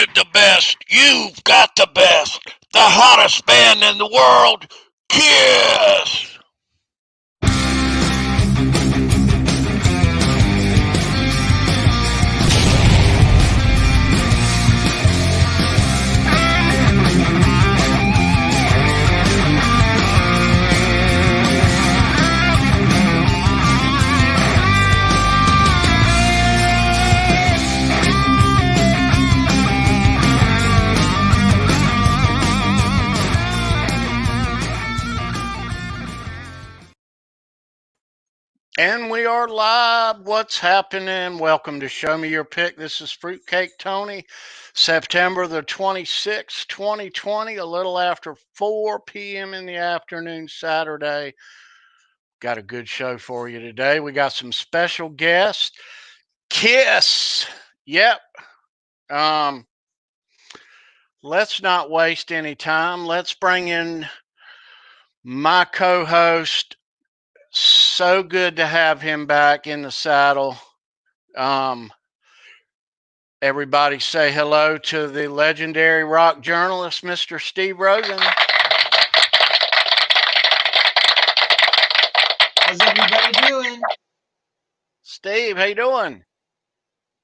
wanted the best. You've got the best. The hottest band in the world. Kiss. And we are live. What's happening? Welcome to Show Me Your Pick. This is Fruitcake Tony. September the 26th, 2020, a little after 4 p.m. in the afternoon, Saturday. Got a good show for you today. We got some special guests. Kiss. Yep. Let's not waste any time. Let's bring in my co-host. So good to have him back in the saddle. Everybody say hello to the legendary rock journalist, Mr. Steve Rosen. How's everybody doing? Steve, how you doing?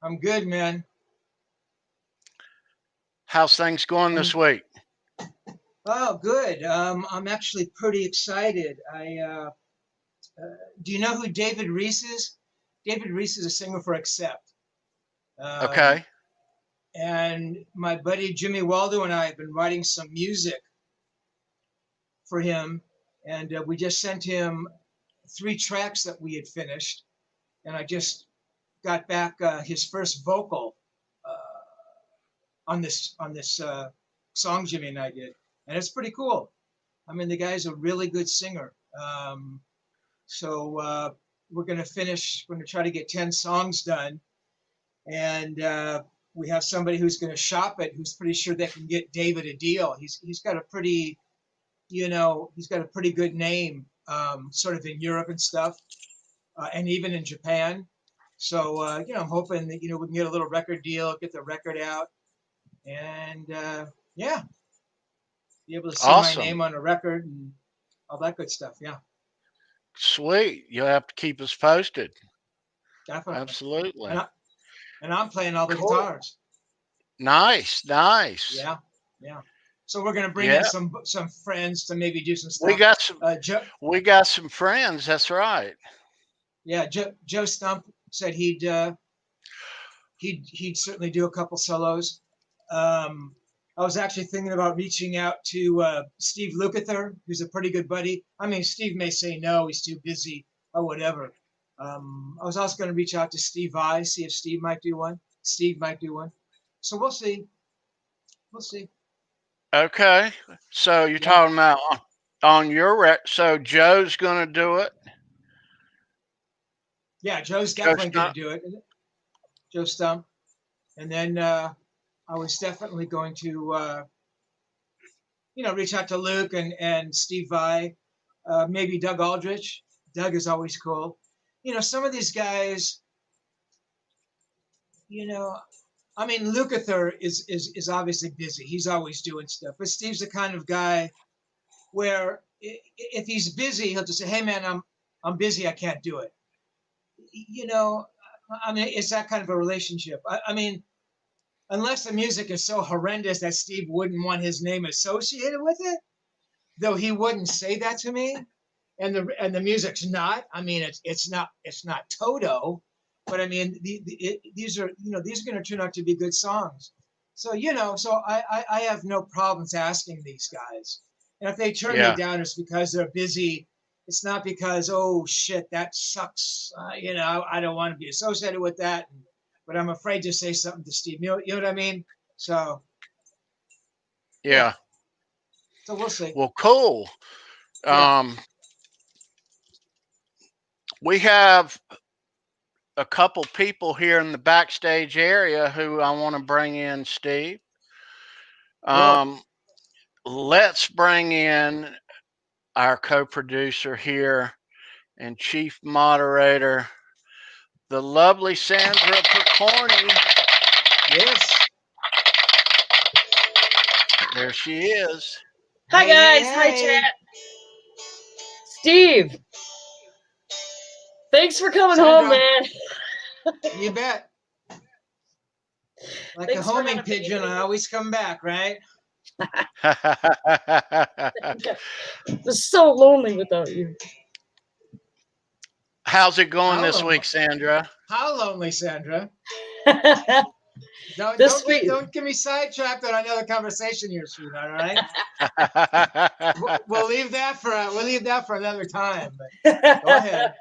I'm good, man. How's things going this week? Oh, good. I'm actually pretty excited. Do you know who David Reese is? David Reese is a singer for Sept. Okay. And my buddy Jimmy Waldo and I have been writing some music for him, and we just sent him 3 tracks that we had finished, and I just got back his first vocal on this song Jimmy and I did, and it's pretty cool. I mean, the guy's a really good singer. So we're going to try to get 10 songs done. And we have somebody who's going to shop it, who's pretty sure they can get David a deal. He's got a pretty, he's got a pretty good name, sort of in Europe and stuff, and even in Japan. So, I'm hoping that, we can get a little record deal, get the record out, and be able to see Awesome. my name on a record and all that good stuff. Yeah. Sweet. You'll have to keep us posted. Definitely. Absolutely. And I'm playing all the guitars. Nice. Yeah. So we're gonna bring in some friends to maybe do some stuff. We got some friends. That's right. Yeah, Joe Stump said he'd certainly do a couple solos. I was actually thinking about reaching out to Steve Lukather, who's a pretty good buddy. I mean, Steve may say no, he's too busy or whatever. I was also going to reach out to Steve Vai, see if Steve might do one. So we'll see. Okay. So you're talking about on your so Joe's going to do it? Yeah, Joe's definitely going to do it. Joe Stump. And then I was definitely going to, reach out to Luke and Steve Vai, maybe Doug Aldrich. Doug is always cool. Some of these guys, I mean, Lukather is obviously busy. He's always doing stuff. But Steve's the kind of guy where if he's busy, he'll just say, "Hey, man, I'm busy. I can't do it." I mean, it's that kind of a relationship. I mean, unless the music is so horrendous that Steve wouldn't want his name associated with it, though he wouldn't say that to me. And the music's not. I mean, it's not Toto, but I mean, these are going to turn out to be good songs. So so I have no problems asking these guys. And if they turn me down, it's because they're busy. It's not because, oh shit, that sucks. I don't want to be associated with that. But I'm afraid to say something to Steve. You know what I mean? So. Yeah. So we'll see. Well, cool. Yeah. We have a couple people here in the backstage area who I want to bring in, Steve. Let's bring in our co-producer here and chief moderator, the lovely Sandra Pokorney. Yes. There she is. Hi, Hey, guys. Hi, hey. chat. Steve, thanks for coming home, Sandra. man. You bet. Like Thanks a for homing having me. pigeon, I always come back, right? It was so lonely without you. How's it going How this lonely? week, Sandra? How lonely, Sandra? This week, Don't get me sidetracked on another conversation here, sweetheart. All right, we'll leave that for another time. But go ahead.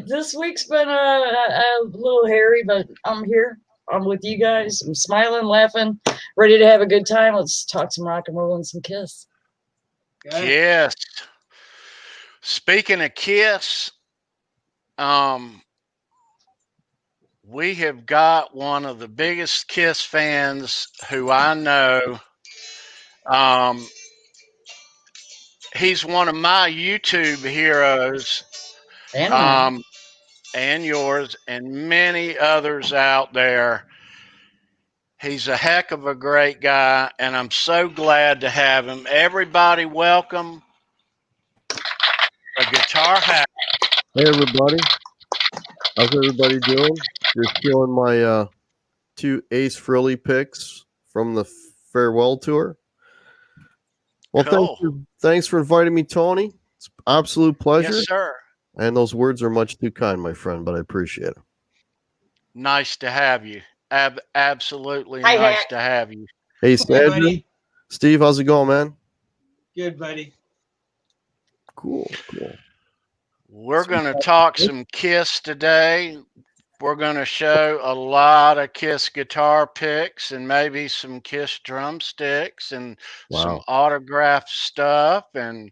This week's been a little hairy, but I'm here. I'm with you guys. I'm smiling, laughing, ready to have a good time. Let's talk some rock and roll and some Kiss. Good. Kiss. Speaking of Kiss, we have got one of the biggest Kiss fans who I know. He's one of my YouTube heroes, and yours, and many others out there. He's a heck of a great guy, and I'm so glad to have him. Everybody, welcome a GuitarHack. Hey everybody, how's everybody doing? Just showing my 2 Ace Frehley picks from the farewell tour. Well, Cool. thanks for inviting me, Tony. It's an absolute pleasure. Yes, sir. And those words are much too kind, my friend, but I appreciate it. Nice to have you. Absolutely Hi, nice Hack. to have you. Hey, Hey, Sandra. buddy. Steve, how's it going, man? Good, buddy. Cool. We're going to talk some Kiss today. We're going to show a lot of Kiss guitar picks and maybe some Kiss drumsticks and some autographed stuff. And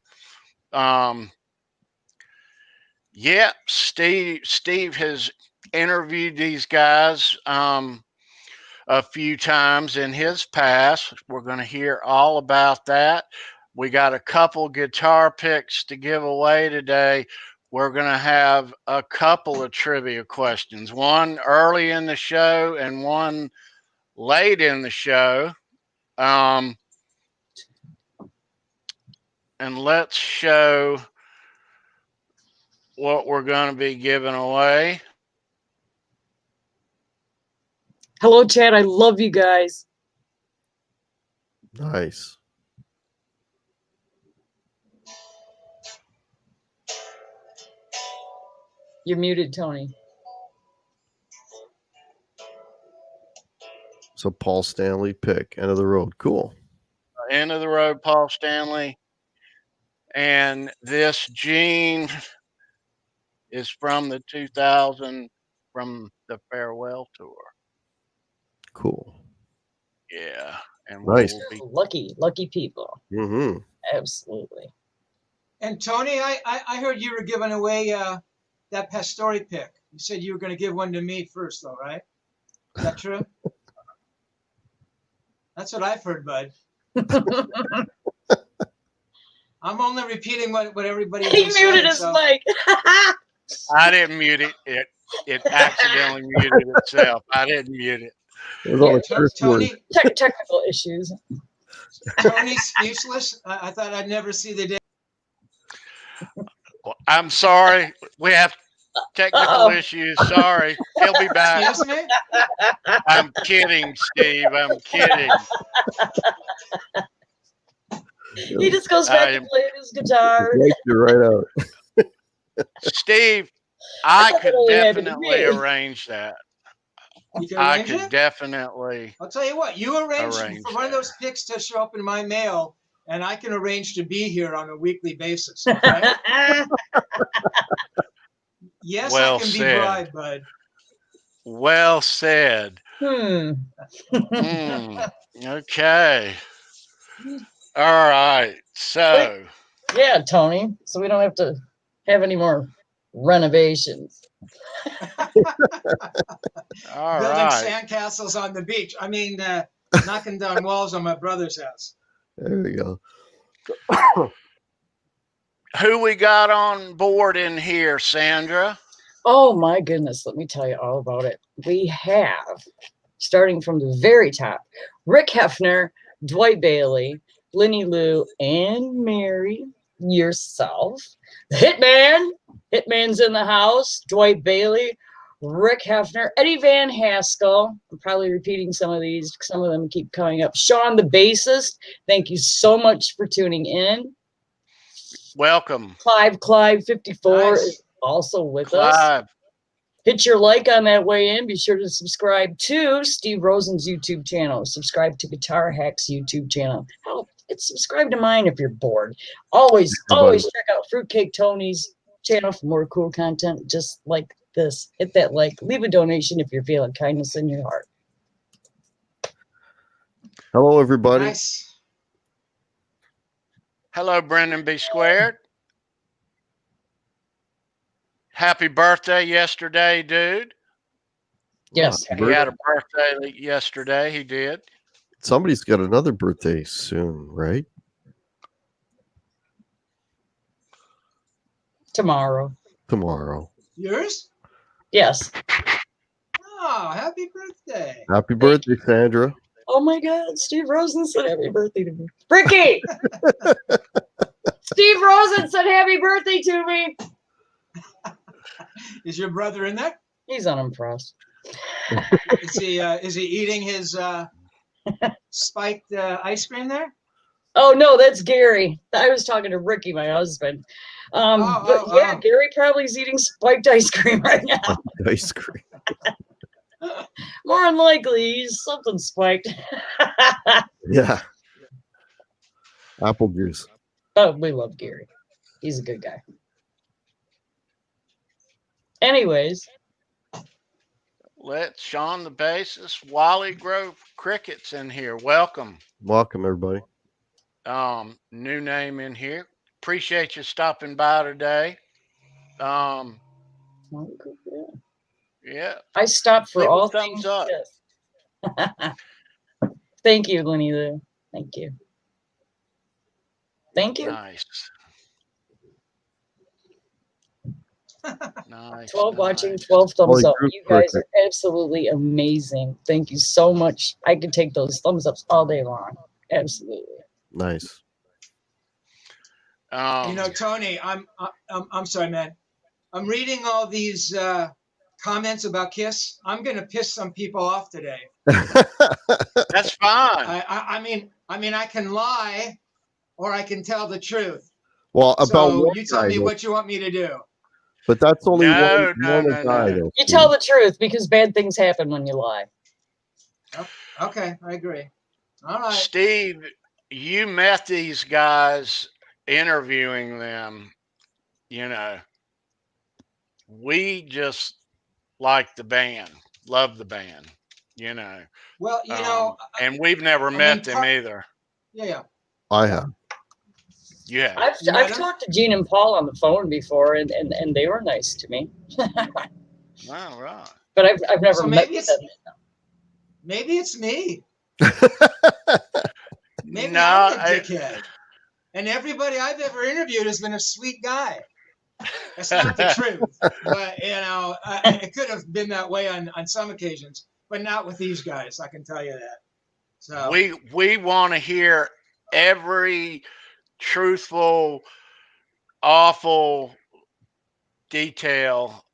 yeah, Steve has interviewed these guys a few times in his past. We're going to hear all about that. We got a couple guitar picks to give away today. We're going to have a couple of trivia questions, one early in the show and one late in the show. And let's show what we're going to be giving away. Hello, chat. I love you guys. Nice. You're muted, Tony. So Paul Stanley pick, End of the Road. Cool. End of the Road, Paul Stanley. And this Gene is from the 2000, from the farewell tour. Cool. Yeah. And nice. We'll be Lucky people. Mm-hmm. Absolutely. And Tony, I heard you were giving away that Pastore pick. You said you were going to give one to me first, though, right? Is that true? That's what I've heard, bud. I'm only repeating what everybody else He is muted saying, his so. mic. I didn't mute it. It accidentally muted itself. I didn't mute it. Tony, technical issues. Tony's speechless. I thought I'd never see the day. Well, I'm sorry. We have technical issues. Sorry. He'll be back. Excuse me? I'm kidding, Steve. I'm kidding. He just goes back to playing his guitar. You're right out. Steve, I could definitely arrange that. You can I arrange could it? definitely. I'll tell you what, you arrange for one of those picks to show up in my mail, and I can arrange to be here on a weekly basis. Okay? Yes, Well I can said. be bribed, bud. Well said. Okay. All right. So. Yeah, Tony. So we don't have to have any more renovations. Building sandcastles on the beach. I mean, knocking down walls on my brother's house. There we go. Who we got on board in here, Sandra? Oh my goodness, let me tell you all about it. We have, starting from the very top, Rick Hefner, Dwight Bailey, Lenny Lou, and Mary, yourself. Hitman's in the house. Dwight Bailey, Rick Hefner, Eddie Van Haskell. I'm probably repeating some of these. Some of them keep coming up. Sean, the bassist. Thank you so much for tuning in. Welcome. Clive 54 Nice. is also with us. Clive. Hit your like on that way in. Be sure to subscribe to Steve Rosen's YouTube channel. Subscribe to GuitarHack's YouTube channel. Hell, subscribe to mine if you're bored. Always check out Fruitcake Tony's channel for more cool content just like this. Hit that like. Leave a donation if you're feeling kindness in your heart. Hello, everybody. Nice. Hello, Brendan B. Squared. Happy birthday yesterday, dude. Yes. He had a birthday yesterday. He did. Somebody's got another birthday soon, right? Tomorrow. Yours? Yes. Oh, happy birthday. Happy birthday, Sandra. Oh my God, Steve Rosen said happy birthday to me. Ricky! Steve Rosen said happy birthday to me. Is your brother in there? He's unimpressed. Is he eating his spiked ice cream there? Oh no, that's Gary. I was talking to Ricky, my husband. Gary probably is eating spiked ice cream right now. Ice cream. More than likely, he's something spiked. Yeah. Apple juice. Oh, we love Gary. He's a good guy. Anyways. Let Sean the bassist, Wally Grove Crickets in here. Welcome. Welcome, everybody. New name in here. Appreciate you stopping by today. Yeah. I stopped for Leave a all thumbs things. up. Yes. Thank you, Lenny Lou. Thank you. Thank you. Nice. Nice. 12 watching, 12 thumbs Holy up. group You guys perfect. are absolutely amazing. Thank you so much. I could take those thumbs ups all day long. Absolutely. Nice. Tony, I'm sorry, man. I'm reading all these comments about Kiss. I'm gonna piss some people off today. That's fine. I mean, I can lie, or I can tell the truth. Well, about So you tell me what you want me to do. But that's only No. guy. You tell the truth because bad things happen when you lie. Okay, I agree. All right. Steve, you met these guys interviewing them. We just like the band, love the band, Well, and we've never met them either. Yeah. I have. Yeah. I've talked to Gene and Paul on the phone before, and they were nice to me. All right. But I've never met them. Maybe it's me. Maybe No, I'm a dickhead. And everybody I've ever interviewed has been a sweet guy. That's not the truth. But, it could have been that way on some occasions, but not with these guys. I can tell you that. So we want to hear every truthful, awful detail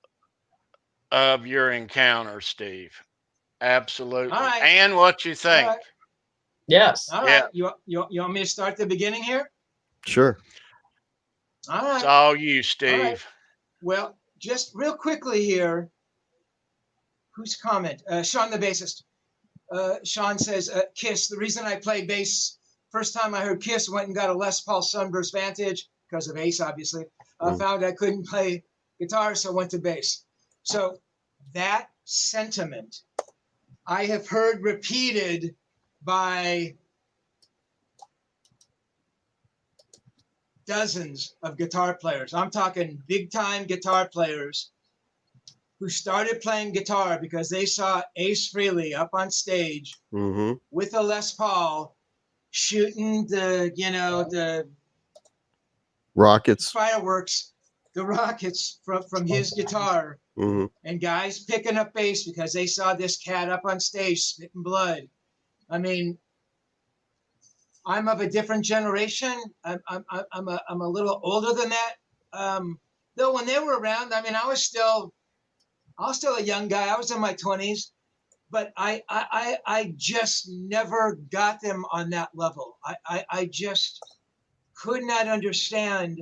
of your encounter, Steve. Absolutely. All right. And what you think. All right. Yes. All right. You want me to start the beginning here? Sure. All right. It's all you, Steve. All right. Well, just real quickly here. Whose comment? Sean the bassist. Sean says, Kiss. The reason I play bass, first time I heard Kiss, went and got a Les Paul Sunburst Vantage because of Ace, obviously. Found I couldn't play guitar, so went to bass. So that sentiment I have heard repeated by dozens of guitar players. I'm talking big time guitar players who started playing guitar because they saw Ace Frehley up on stage with a Les Paul shooting the rockets, fireworks, the rockets from his guitar, and guys picking up bass because they saw this cat up on stage spitting blood. I mean, I'm of a different generation. I'm a little older than that. Though when they were around, I mean, I was still a young guy. I was in my 20s, but I just never got them on that level. I just could not understand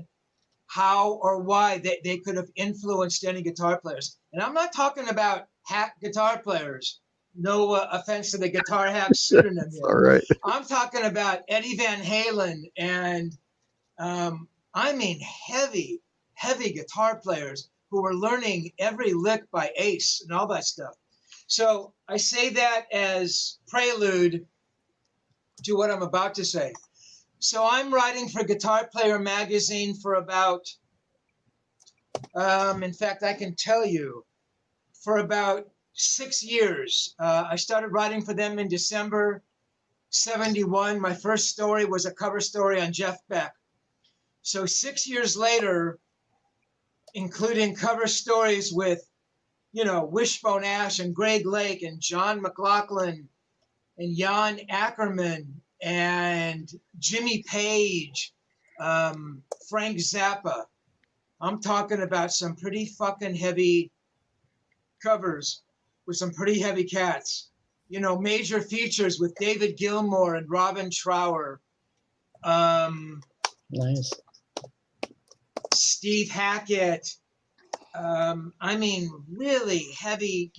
how or why they could have influenced any guitar players. And I'm not talking about hack guitar players. No offense to the GuitarHack pseudonym All here. right. I'm talking about Eddie Van Halen and I mean heavy guitar players who were learning every lick by Ace and all that stuff. So I say that as prelude to what I'm about to say. So I'm writing for Guitar Player magazine for about, in fact, I can tell you, for about 6 years. I started writing for them in December 71. My first story was a cover story on Jeff Beck. So 6 years later, including cover stories with, Wishbone Ash and Greg Lake and John McLaughlin and Jan Ackerman and Jimmy Page, Frank Zappa. I'm talking about some pretty fucking heavy covers with some pretty heavy cats. Major features with David Gilmour and Robin Trower. Nice. Steve Hackett. I mean, really heavy,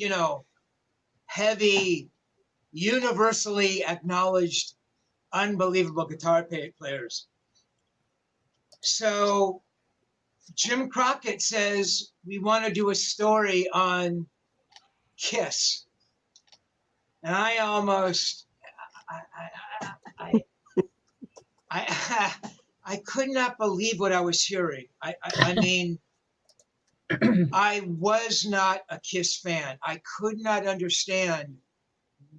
heavy, universally acknowledged, unbelievable guitar players. So Jim Crockett says, we want to do a story on Kiss. And I almost, I could not believe what I was hearing. I mean, I was not a Kiss fan. I could not understand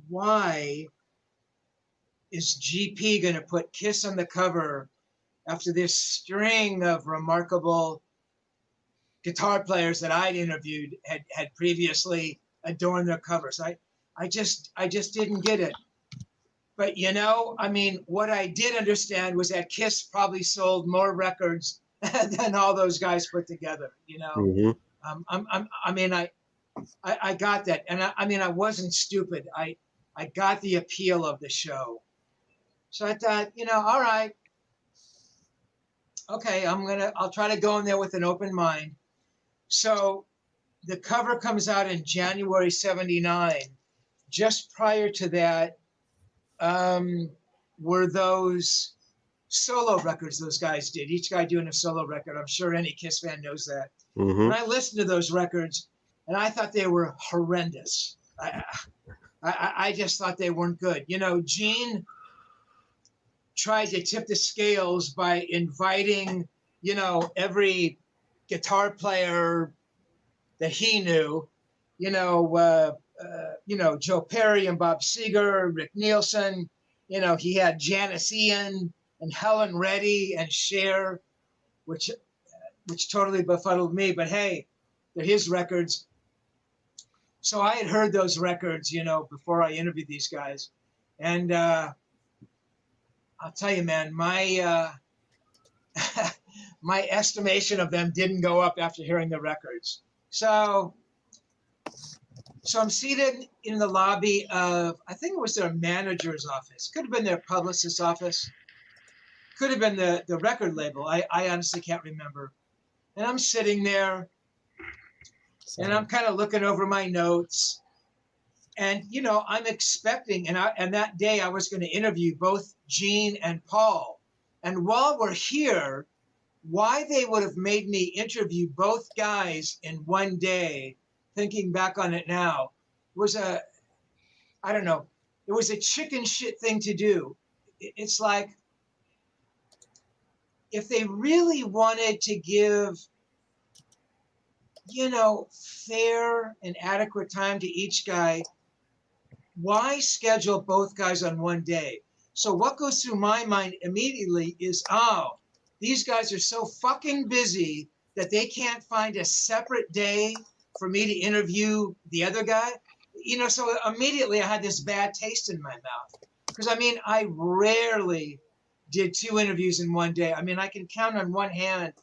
why is GP going to put Kiss on the cover after this string of remarkable guitar players that I'd interviewed had previously adorned their covers. I just didn't get it. But I mean, what I did understand was that Kiss probably sold more records than all those guys put together. Mm-hmm. I mean, I got that, and I mean, I wasn't stupid. I got the appeal of the show, so I thought, all right, okay, I'll try to go in there with an open mind. So the cover comes out in January '79. Just prior to that, were those solo records those guys did, each guy doing a solo record. I'm sure any Kiss fan knows that. Mm-hmm. And I listened to those records, and I thought they were horrendous. I just thought they weren't good. Gene tried to tip the scales by inviting, every guitar player that he knew, Joe Perry and Bob Seger, Rick Nielsen. He had Janice Ian and Helen Reddy and Cher, which totally befuddled me. But hey, they're his records. So I had heard those records, before I interviewed these guys. And I'll tell you, man, my my estimation of them didn't go up after hearing the records. So I'm seated in the lobby of, I think it was their manager's office. Could have been their publicist's office. Could have been the record label. I honestly can't remember. And I'm sitting there, and I'm kind of looking over my notes. And, I'm expecting, and that day I was going to interview both Gene and Paul. And while we're here, why they would have made me interview both guys in one day, thinking back on it now, was I don't know, it was a chicken shit thing to do. It's like, if they really wanted to give, fair and adequate time to each guy, why schedule both guys on one day? So what goes through my mind immediately is, these guys are so fucking busy that they can't find a separate day for me to interview the other guy. So immediately I had this bad taste in my mouth. Because I mean, I rarely did 2 interviews in one day. I mean, I can count on one hand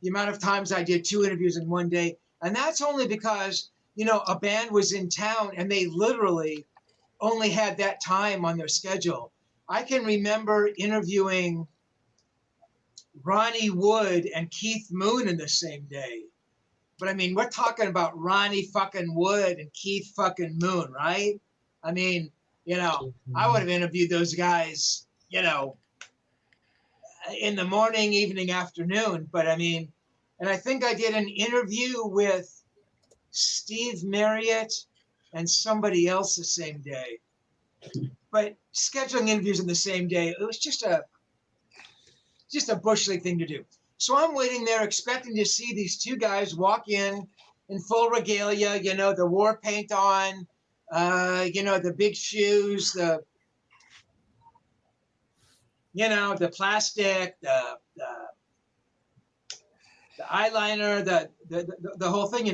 the amount of times I did 2 interviews in one day. And that's only because, a band was in town and they literally only had that time on their schedule. I can remember interviewing Ronnie Wood and Keith Moon in the same day. But I mean, we're talking about Ronnie fucking Wood and Keith fucking Moon, right? I mean, I would have interviewed those guys, in the morning, evening, afternoon. But I mean, and I think I did an interview with Steve Marriott and somebody else the same day. But scheduling interviews in the same day, it was just a bush league thing to do. So I'm waiting there expecting to see these 2 guys walk in full regalia, the war paint on, the big shoes, the plastic, the eyeliner, the whole thing,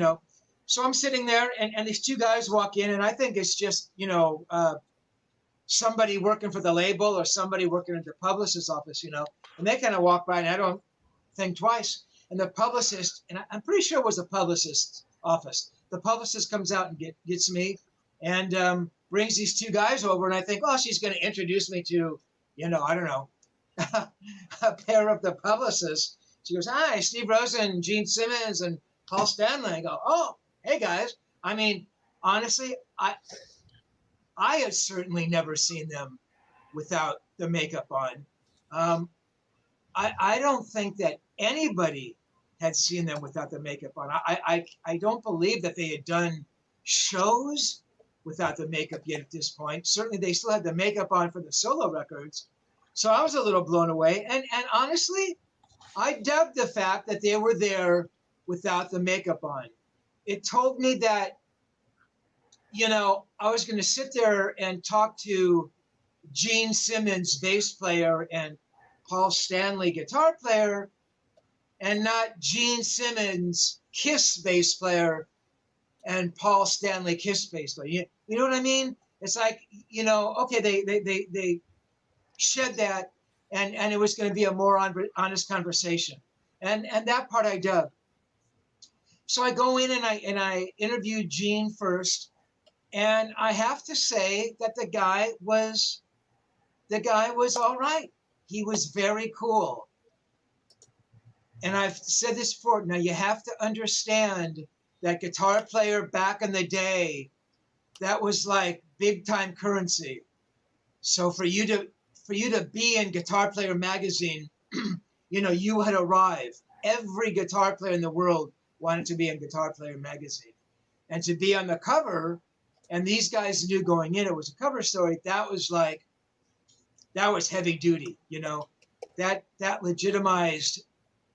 So I'm sitting there and these 2 guys walk in and I think it's just, somebody working for the label or somebody working at the publicist's office, and they kind of walk by and I don't think twice. And the publicist, and I'm pretty sure it was the publicist's office. The publicist comes out and gets me and brings these 2 guys over. And I think, oh, she's going to introduce me to, I don't know, a pair of the publicists. She goes, hi, Steve Rosen, Gene Simmons, and Paul Stanley. I go, oh, hey, guys. I mean, honestly, I had certainly never seen them without the makeup on. I don't think that anybody had seen them without the makeup on. I don't believe that they had done shows without the makeup yet at this point. Certainly they still had the makeup on for the solo records. So I was a little blown away. And honestly, I dug the fact that they were there without the makeup on. It told me that, I was going to sit there and talk to Gene Simmons, bass player, and Paul Stanley, guitar player, and not Gene Simmons, Kiss bass player, and Paul Stanley, Kiss bass player. You know what I mean? It's like, okay, they shed that, and it was going to be a more honest conversation, and that part I dug. So I go in and I interviewed Gene first, and I have to say that the guy was all right. He was very cool. And I've said this before. Now you have to understand that guitar player back in the day, that was like big time currency. So for you to be in Guitar Player magazine, you had arrived. Every guitar player in the world wanted to be in Guitar Player magazine. And to be on the cover, and these guys knew going in, it was a cover story, that was heavy duty, that legitimized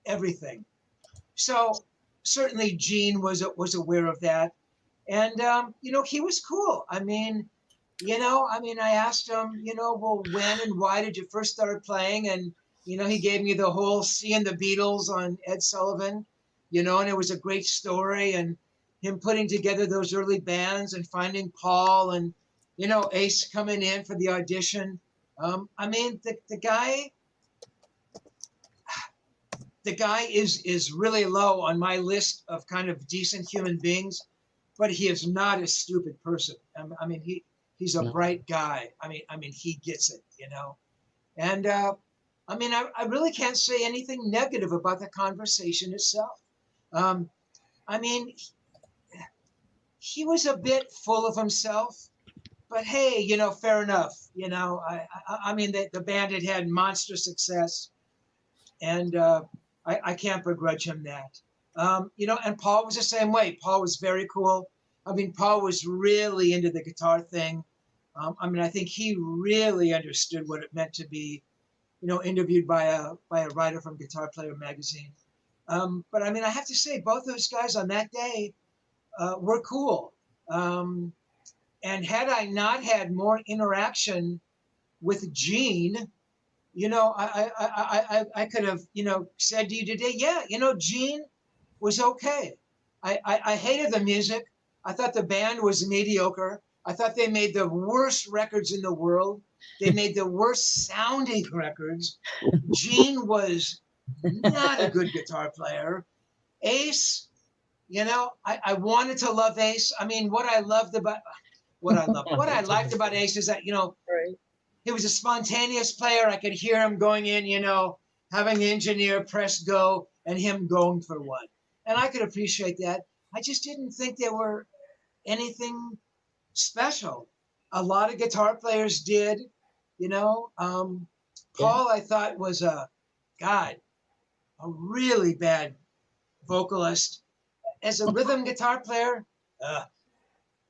everything. So certainly Gene was aware of that. And, he was cool. I asked him, well, when and why did you first start playing? And, he gave me the whole seeing the Beatles on Ed Sullivan, and it was a great story. And him putting together those early bands and finding Paul and, Ace coming in for the audition. The guy is really low on my list of kind of decent human beings, but he is not a stupid person. He's a bright guy. He gets it, And I really can't say anything negative about the conversation itself. He was a bit full of himself, but hey, fair enough. The band had monster success, and I can't begrudge him that. And Paul was the same way. Paul was very cool. Paul was really into the guitar thing. I think he really understood what it meant to be, interviewed by a writer from Guitar Player magazine. But I have to say, both those guys on that day were cool. And had I not had more interaction with Gene, I could have, said to you today, yeah, Gene was okay. I hated the music. I thought the band was mediocre. I thought they made the worst records in the world. They made the worst sounding records. Gene was not a good guitar player. Ace, you know, I wanted to love Ace. I mean, what I liked about Ace is that, you know, Right. he was a spontaneous player. I could hear him going in, you know, having the engineer press go and him going for one. And I could appreciate that. I just didn't think there were anything special. A lot of guitar players did, you know. Paul, I thought, was a really bad vocalist. As a rhythm guitar player,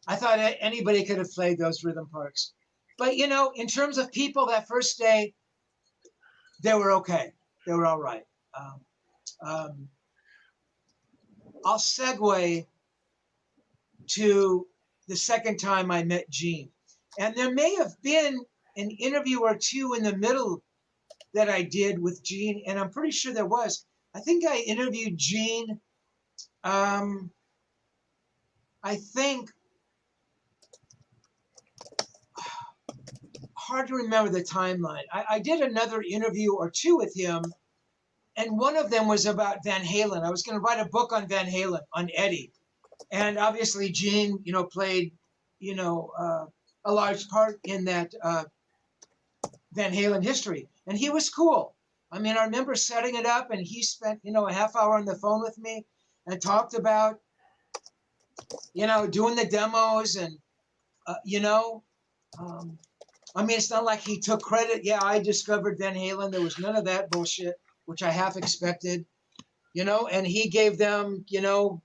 I thought anybody could have played those rhythm parts. But, you know, in terms of people that first day, they were okay. They were all right. I'll segue to the second time I met Gene. And there may have been an interview or two in the middle that I did with Gene, and I'm pretty sure there was. I think I interviewed Gene. I think, hard to remember the timeline. I did another interview or two with him, and one of them was about Van Halen. I was going to write a book on Van Halen, on Eddie. And obviously Gene, you know, played, you know, a large part in that Van Halen history. And he was cool. I mean, I remember setting it up and he spent, you know, a half hour on the phone with me and talked about, you know, doing the demos and, you know, I mean, it's not like he took credit. Yeah, I discovered Van Halen. There was none of that bullshit, which I half expected, you know, and he gave them, you know,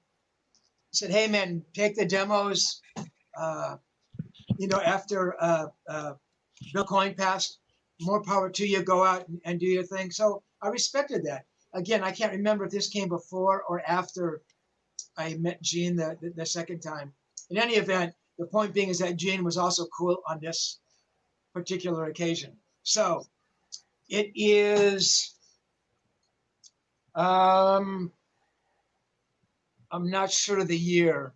said, hey, man, take the demos, you know, after Bill Coyne passed, more power to you, go out and do your thing. So I respected that. Again, I can't remember if this came before or after I met Gene the second time. In any event, the point being is that Gene was also cool on this particular occasion. So it is, I'm not sure of the year,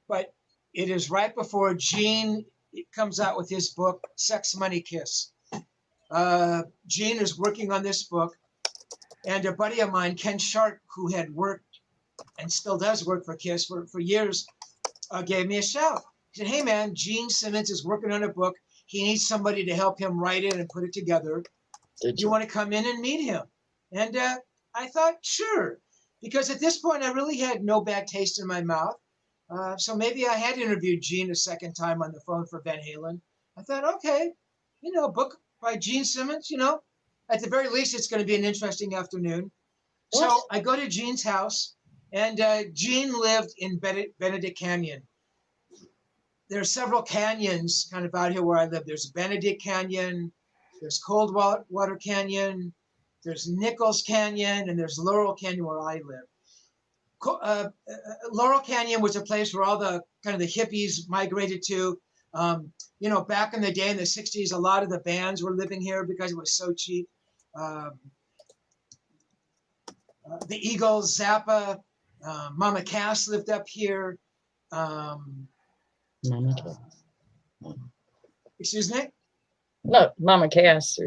but it is right before Gene comes out with his book, Sex, Money, Kiss. Gene is working on this book, and a buddy of mine, Ken Sharp, who had worked and still does work for Kiss for years, gave me a shout. He said, hey man, Gene Simmons is working on a book. He needs somebody to help him write it and put it together. Do you want to come in and meet him? And I thought, sure, because at this point I really had no bad taste in my mouth. So maybe I had interviewed Gene a second time on the phone for Van Halen. I thought, okay, you know, a book by Gene Simmons, you know, at the very least, it's going to be an interesting afternoon. What? So I go to Gene's house, and Gene lived in Benedict Canyon. There are several canyons kind of out here where I live. There's Benedict Canyon, there's Coldwater Canyon, there's Nichols Canyon, and there's Laurel Canyon where I live. Laurel Canyon was a place where all the kind of the hippies migrated to. You know, back in the day in the 60s, a lot of the bands were living here because it was so cheap. The Eagles, Zappa, Mama Cass lived up here. Mama Cass. Excuse me? No, Mama Cass.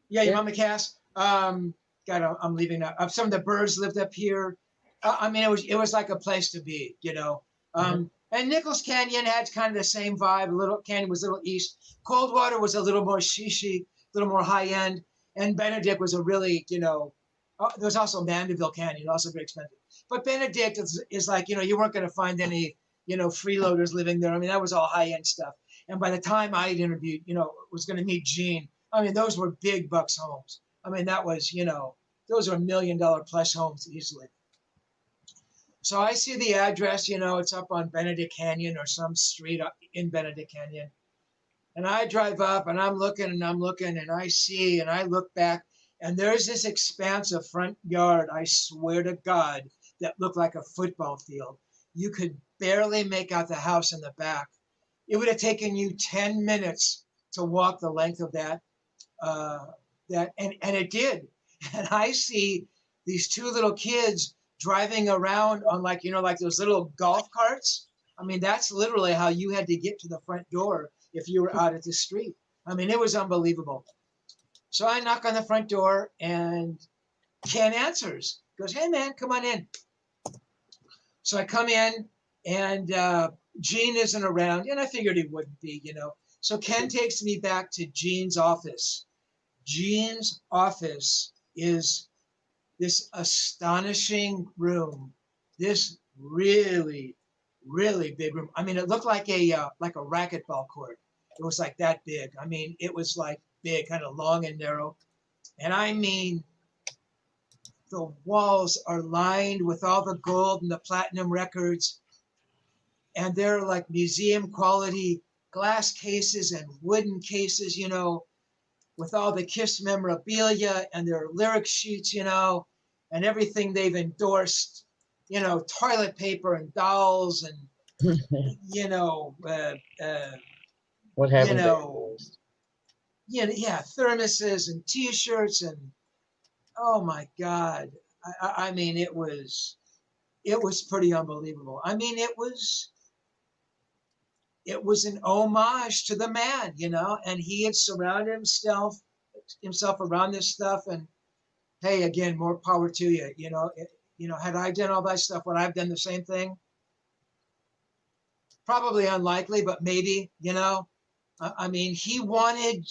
Yeah, Mama Cass. God, I'm leaving that. Some of the Birds lived up here. I mean, it was like a place to be, you know. And Nichols Canyon had kind of the same vibe. Little Canyon was a little east. Coldwater was a little more shishi, a little more high end. And Benedict was a really, you know, there was also Mandeville Canyon, also very expensive. But Benedict is like, you know, you weren't going to find any, you know, freeloaders living there. I mean, that was all high end stuff. And by the time I had interviewed, you know, was going to meet Gene, I mean, those were big bucks homes. I mean, that was, you know, those are $1 million plus homes easily. So I see the address, you know, it's up on Benedict Canyon or some street up in Benedict Canyon. And I drive up and I'm looking and I see and I look back and there's this expansive front yard, I swear to God, that looked like a football field. You could barely make out the house in the back. It would have taken you 10 minutes to walk the length of that. And it did. And I see these two little kids driving around on like, you know, like those little golf carts. I mean, that's literally how you had to get to the front door if you were out at the street. I mean, it was unbelievable. So I knock on the front door and Ken answers. Goes, hey man, come on in. So I come in and Gene isn't around, and I figured he wouldn't be, you know. So Ken takes me back to Gene's office. Gene's office is this astonishing room. This really, really big room. I mean, it looked like a racquetball court. It was like that big. I mean, it was like big, kind of long and narrow. And I mean, the walls are lined with all the gold and the platinum records. And they're like museum quality glass cases and wooden cases, you know, with all the Kiss memorabilia and their lyric sheets, you know, and everything they've endorsed, you know, toilet paper and dolls and, you know, What you happened? know, yeah, thermoses and T-shirts and, oh my God, I mean, it was pretty unbelievable. I mean, it was an homage to the man, you know, and he had surrounded himself around this stuff. And hey, again, more power to you. You know, had I done all that stuff, would I have done the same thing? Probably unlikely, but maybe, you know. I mean, he wanted,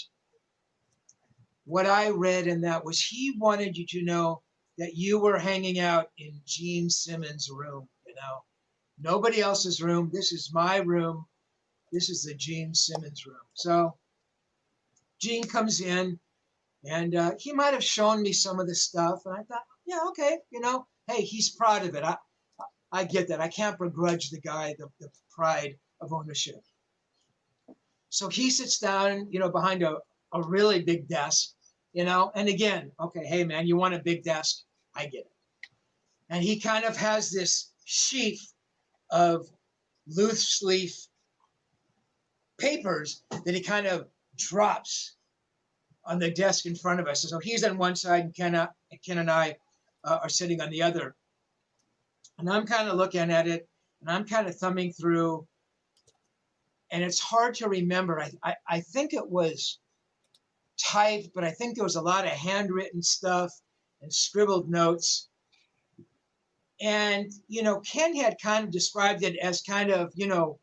what I read in that was he wanted you to know that you were hanging out in Gene Simmons' room, you know. Nobody else's room. This is my room. This is the Gene Simmons room. So Gene comes in, and he might have shown me some of the stuff. And I thought, yeah, okay, you know, hey, he's proud of it. I get that. I can't begrudge the guy the pride of ownership. So he sits down, you know, behind a really big desk, you know, and again, okay, hey, man, you want a big desk? I get it. And he kind of has this sheaf of loose leaf papers that he kind of drops on the desk in front of us. So he's on one side, and Ken and I are sitting on the other. And I'm kind of looking at it, and I'm kind of thumbing through, and it's hard to remember. I think it was typed, but I think there was a lot of handwritten stuff and scribbled notes. And, you know, Ken had kind of described it as kind of, you know,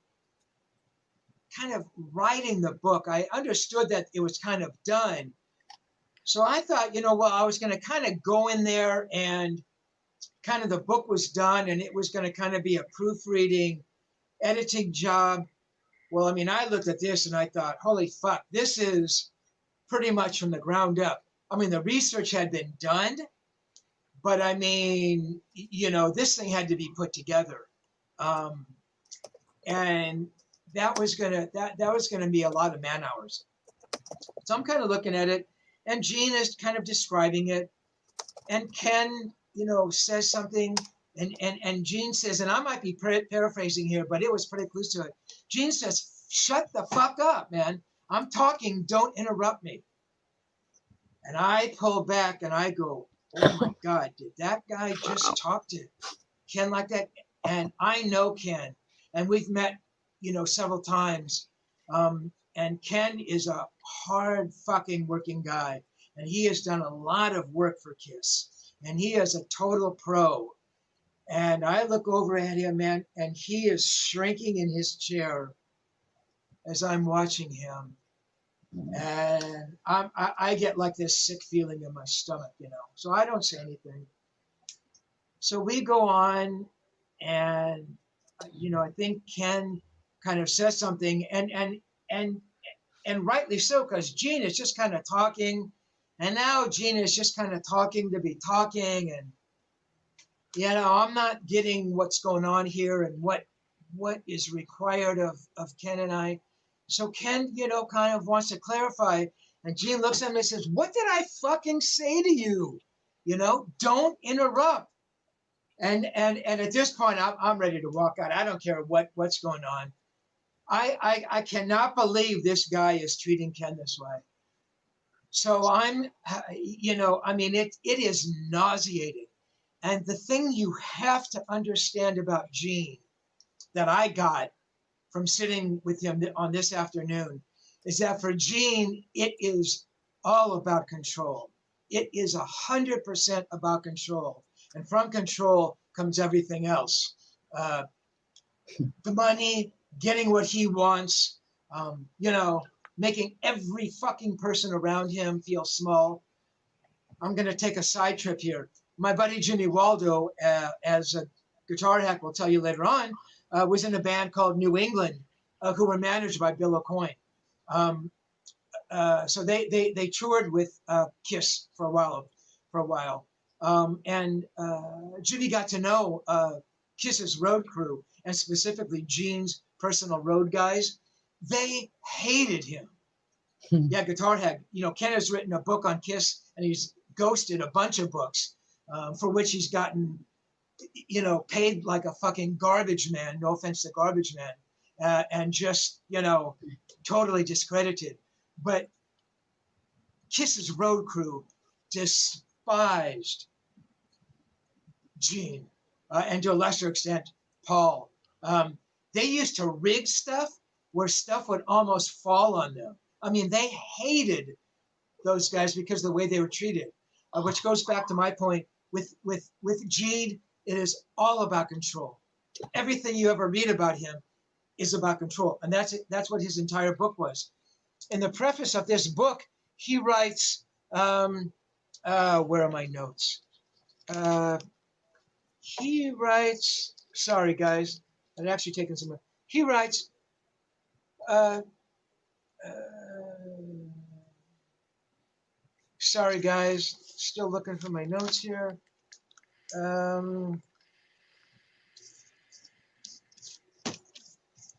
kind of writing the book. I understood that it was kind of done. So I thought, you know, well, I was going to kind of go in there and kind of the book was done and it was going to kind of be a proofreading, editing job. Well, I mean, I looked at this and I thought, holy fuck, this is pretty much from the ground up. I mean, the research had been done, but I mean, you know, this thing had to be put together. And that was gonna be a lot of man hours. So I'm kind of looking at it, and Gene is kind of describing it, and Ken, you know, says something, and Gene says, and I might be paraphrasing here, but it was pretty close to it. Gene says, "Shut the fuck up, man. I'm talking. Don't interrupt me." And I pull back and I go, "Oh my God, did that guy just talk to Ken like that?" And I know Ken, and we've met, you know, several times. And Ken is a hard fucking working guy, and he has done a lot of work for Kiss, and he is a total pro. And I look over at him, man, and he is shrinking in his chair as I'm watching him. And I get like this sick feeling in my stomach, you know. So I don't say anything. So we go on, and you know, I think Ken kind of says something, and rightly so, because Gene is just kind of talking, and now Gene is just kind of talking to be talking, and you know, I'm not getting what's going on here and what is required of Ken and I. So Ken, you know, kind of wants to clarify, and Gene looks at him and says, "What did I fucking say to you? You know, don't interrupt." And at this point, I'm ready to walk out. I don't care what's going on. I cannot believe this guy is treating Ken this way. So I'm, you know, I mean, it is nauseating. And the thing you have to understand about Gene that I got from sitting with him on this afternoon is that for Gene, it is all about control. It is 100% about control. And from control comes everything else. The money, getting what he wants, making every fucking person around him feel small. I'm going to take a side trip here. My buddy Jimmy Waldo, as a GuitarHack will tell you later on, was in a band called New England, who were managed by Bill Aucoin. So they toured with Kiss for a while. And Jimmy got to know Kiss's road crew, and specifically Gene's personal road guys. They hated him. Yeah, GuitarHack. Ken has written a book on Kiss, and he's ghosted a bunch of books for which he's gotten, paid like a fucking garbage man. No offense to garbage man, and just totally discredited. But Kiss's road crew despised Gene, and to a lesser extent, Paul. They used to rig stuff where stuff would almost fall on them. I mean, they hated those guys because of the way they were treated, which goes back to my point with Gene. It is all about control. Everything you ever read about him is about control, and that's what his entire book was. In the preface of this book, he writes, where are my notes? He writes, sorry guys, I'd actually taken some. He writes, sorry guys, still looking for my notes here.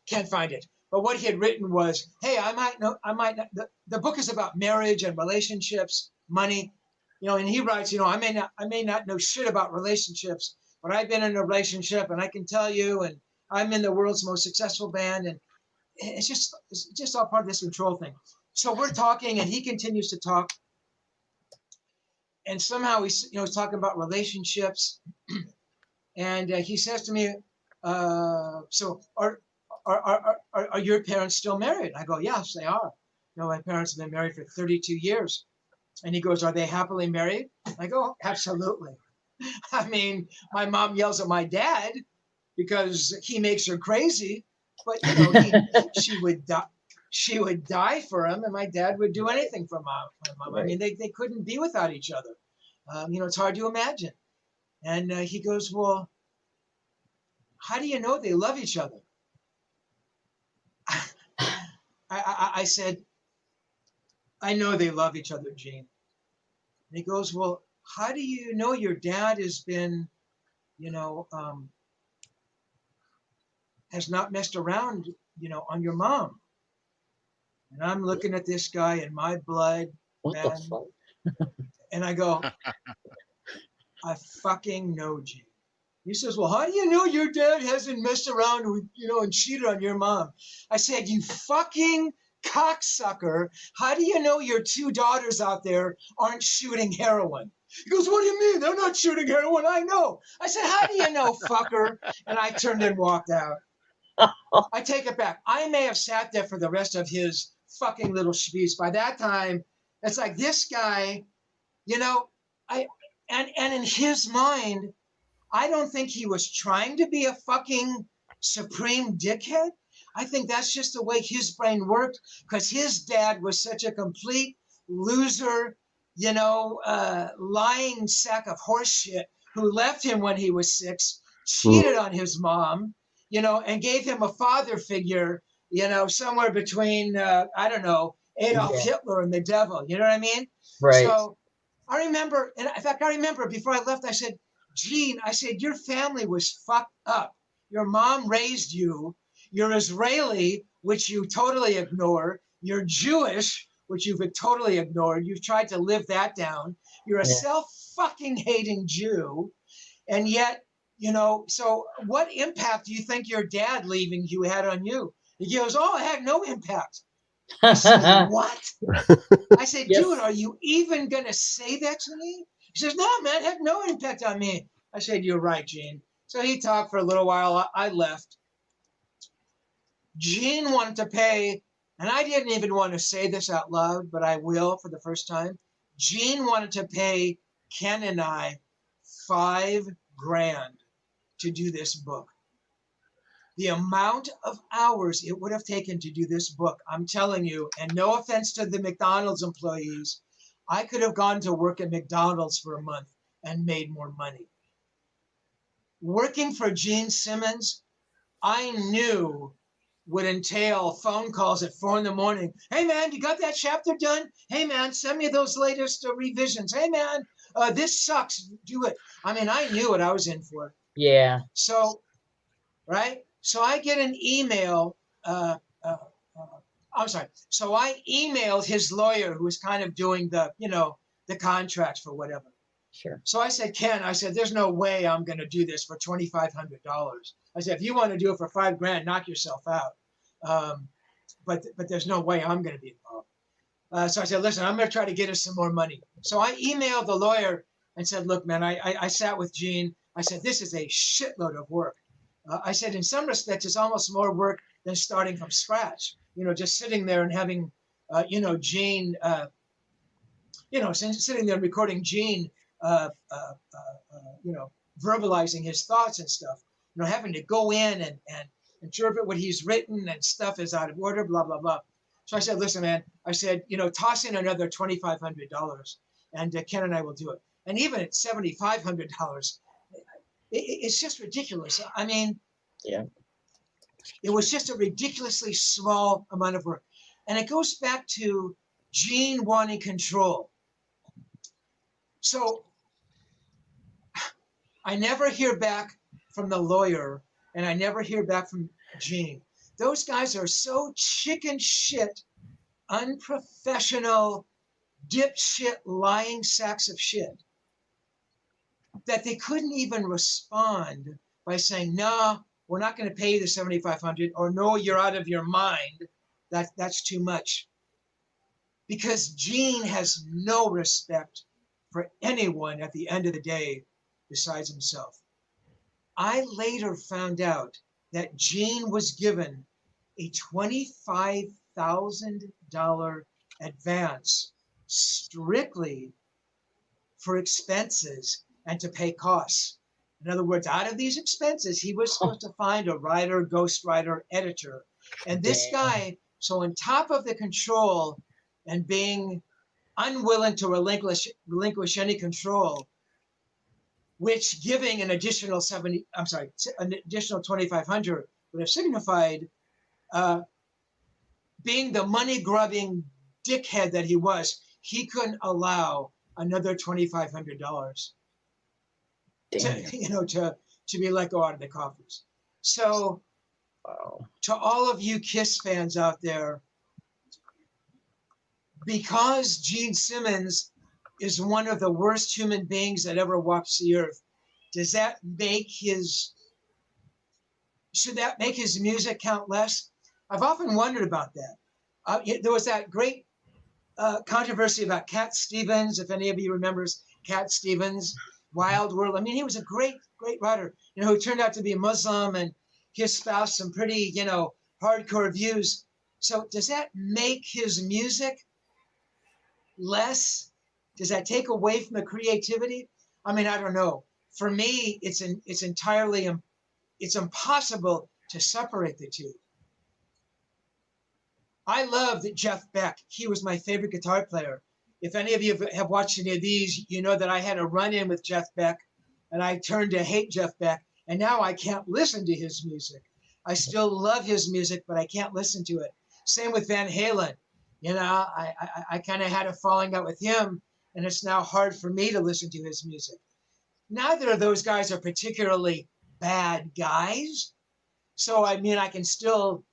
Can't find it. But what he had written was, hey, I might not. The book is about marriage and relationships, money, and he writes, I may not know shit about relationships, but I've been in a relationship and I can tell you, and I'm in the world's most successful band, and it's just all part of this control thing. So we're talking, and he continues to talk, and somehow he's talking about relationships, and he says to me, so are your parents still married? I go, yes, they are. My parents have been married for 32 years. And he goes, are they happily married? I go, absolutely. I mean, my mom yells at my dad because he makes her crazy, but she would die for him, and my dad would do anything for my mom. Right. I mean, they couldn't be without each other. It's hard to imagine. And he goes, well, how do you know they love each other? I said, I know they love each other, Gene. And he goes, well, how do you know your dad has been, has not messed around, on your mom? And I'm looking at this guy in my blood, man. What the fuck? And I go, I fucking know, Gene. He says, well, how do you know your dad hasn't messed around with, and cheated on your mom? I said, you fucking cocksucker. How do you know your two daughters out there aren't shooting heroin? He goes, what do you mean? They're not shooting heroin. I know. I said, how do you know, fucker? And I turned and walked out. I take it back. I may have sat there for the rest of his fucking little speech. By that time, it's like this guy, and in his mind, I don't think he was trying to be a fucking supreme dickhead. I think that's just the way his brain worked, because his dad was such a complete loser, lying sack of horse shit who left him when he was 6, cheated on his mom, and gave him a father figure, somewhere between, I don't know, Adolf Hitler and the devil. You know what I mean? Right. So I remember, and in fact, I remember before I left, I said, Gene, I said, your family was fucked up. Your mom raised you. You're Israeli, which you totally ignore. You're Jewish, which you've totally ignored. You've tried to live that down. You're a self-fucking hating Jew. And yet, so what impact do you think your dad leaving you had on you? He goes, oh, it had no impact. I said, what? I said, dude, are you even going to say that to me? He says, no, man, it had no impact on me. I said, you're right, Gene. So he talked for a little while. I left. Gene wanted to pay, and I didn't even want to say this out loud, but I will for the first time. Gene wanted to pay Ken and I $5,000 to do this book. The amount of hours it would have taken to do this book, I'm telling you, and no offense to the McDonald's employees, I could have gone to work at McDonald's for a month and made more money. Working for Gene Simmons, I knew would entail phone calls at 4 a.m. Hey man, you got that chapter done? Hey man, send me those latest revisions. Hey man, this sucks. Do it. I mean, I knew what I was in for. Yeah. So, right? So I get an email. I'm sorry. So I emailed his lawyer, who was kind of doing the, the contracts for whatever. Sure. So I said, Ken, I said, there's no way I'm going to do this for $2,500. I said, if you want to do it for $5,000, knock yourself out. But there's no way I'm going to be involved. So I said, listen, I'm going to try to get us some more money. So I emailed the lawyer and said, look, man, I sat with Gene. I said, this is a shitload of work. I said, in some respects, it's almost more work than starting from scratch. Just sitting there and having, Gene, sitting there recording Gene, verbalizing his thoughts and stuff, having to go in and interpret what he's written and stuff is out of order, blah, blah, blah. So I said, listen, man, I said, toss in another $2,500 and Ken and I will do it. And even at $7,500, it's just ridiculous. I mean, yeah, it was just a ridiculously small amount of work. And it goes back to Gene wanting control. So I never hear back from the lawyer, and I never hear back from Gene. Those guys are so chicken shit, unprofessional, dipshit, lying sacks of shit that they couldn't even respond by saying, no, we're not going to pay you the $7,500, or no, you're out of your mind. That's too much. Because Gene has no respect for anyone at the end of the day besides himself. I later found out that Gene was given a $25,000 advance strictly for expenses and to pay costs. In other words, out of these expenses, he was supposed to find a writer, ghostwriter, editor. And this guy, so on top of the control and being unwilling to relinquish any control, which giving an additional $2,500 would have signified, being the money-grubbing dickhead that he was, he couldn't allow another $2,500 to be let go out of the coffers. So, wow. To all of you Kiss fans out there, because Gene Simmons is one of the worst human beings that ever walks the earth, should that make his music count less? I've often wondered about that. There was that great controversy about Cat Stevens, if any of you remembers Cat Stevens, Wild World. I mean, he was a great, great writer, who turned out to be a Muslim and he espoused some pretty, hardcore views. So does that make his music less? Does that take away from the creativity? I mean, I don't know. For me, it's impossible to separate the two. I loved Jeff Beck. He was my favorite guitar player. If any of you have watched any of these, you know that I had a run-in with Jeff Beck, and I turned to hate Jeff Beck, and now I can't listen to his music. I still love his music, but I can't listen to it. Same with Van Halen. I kind of had a falling out with him, and it's now hard for me to listen to his music. Neither of those guys are particularly bad guys. So, I mean, I can still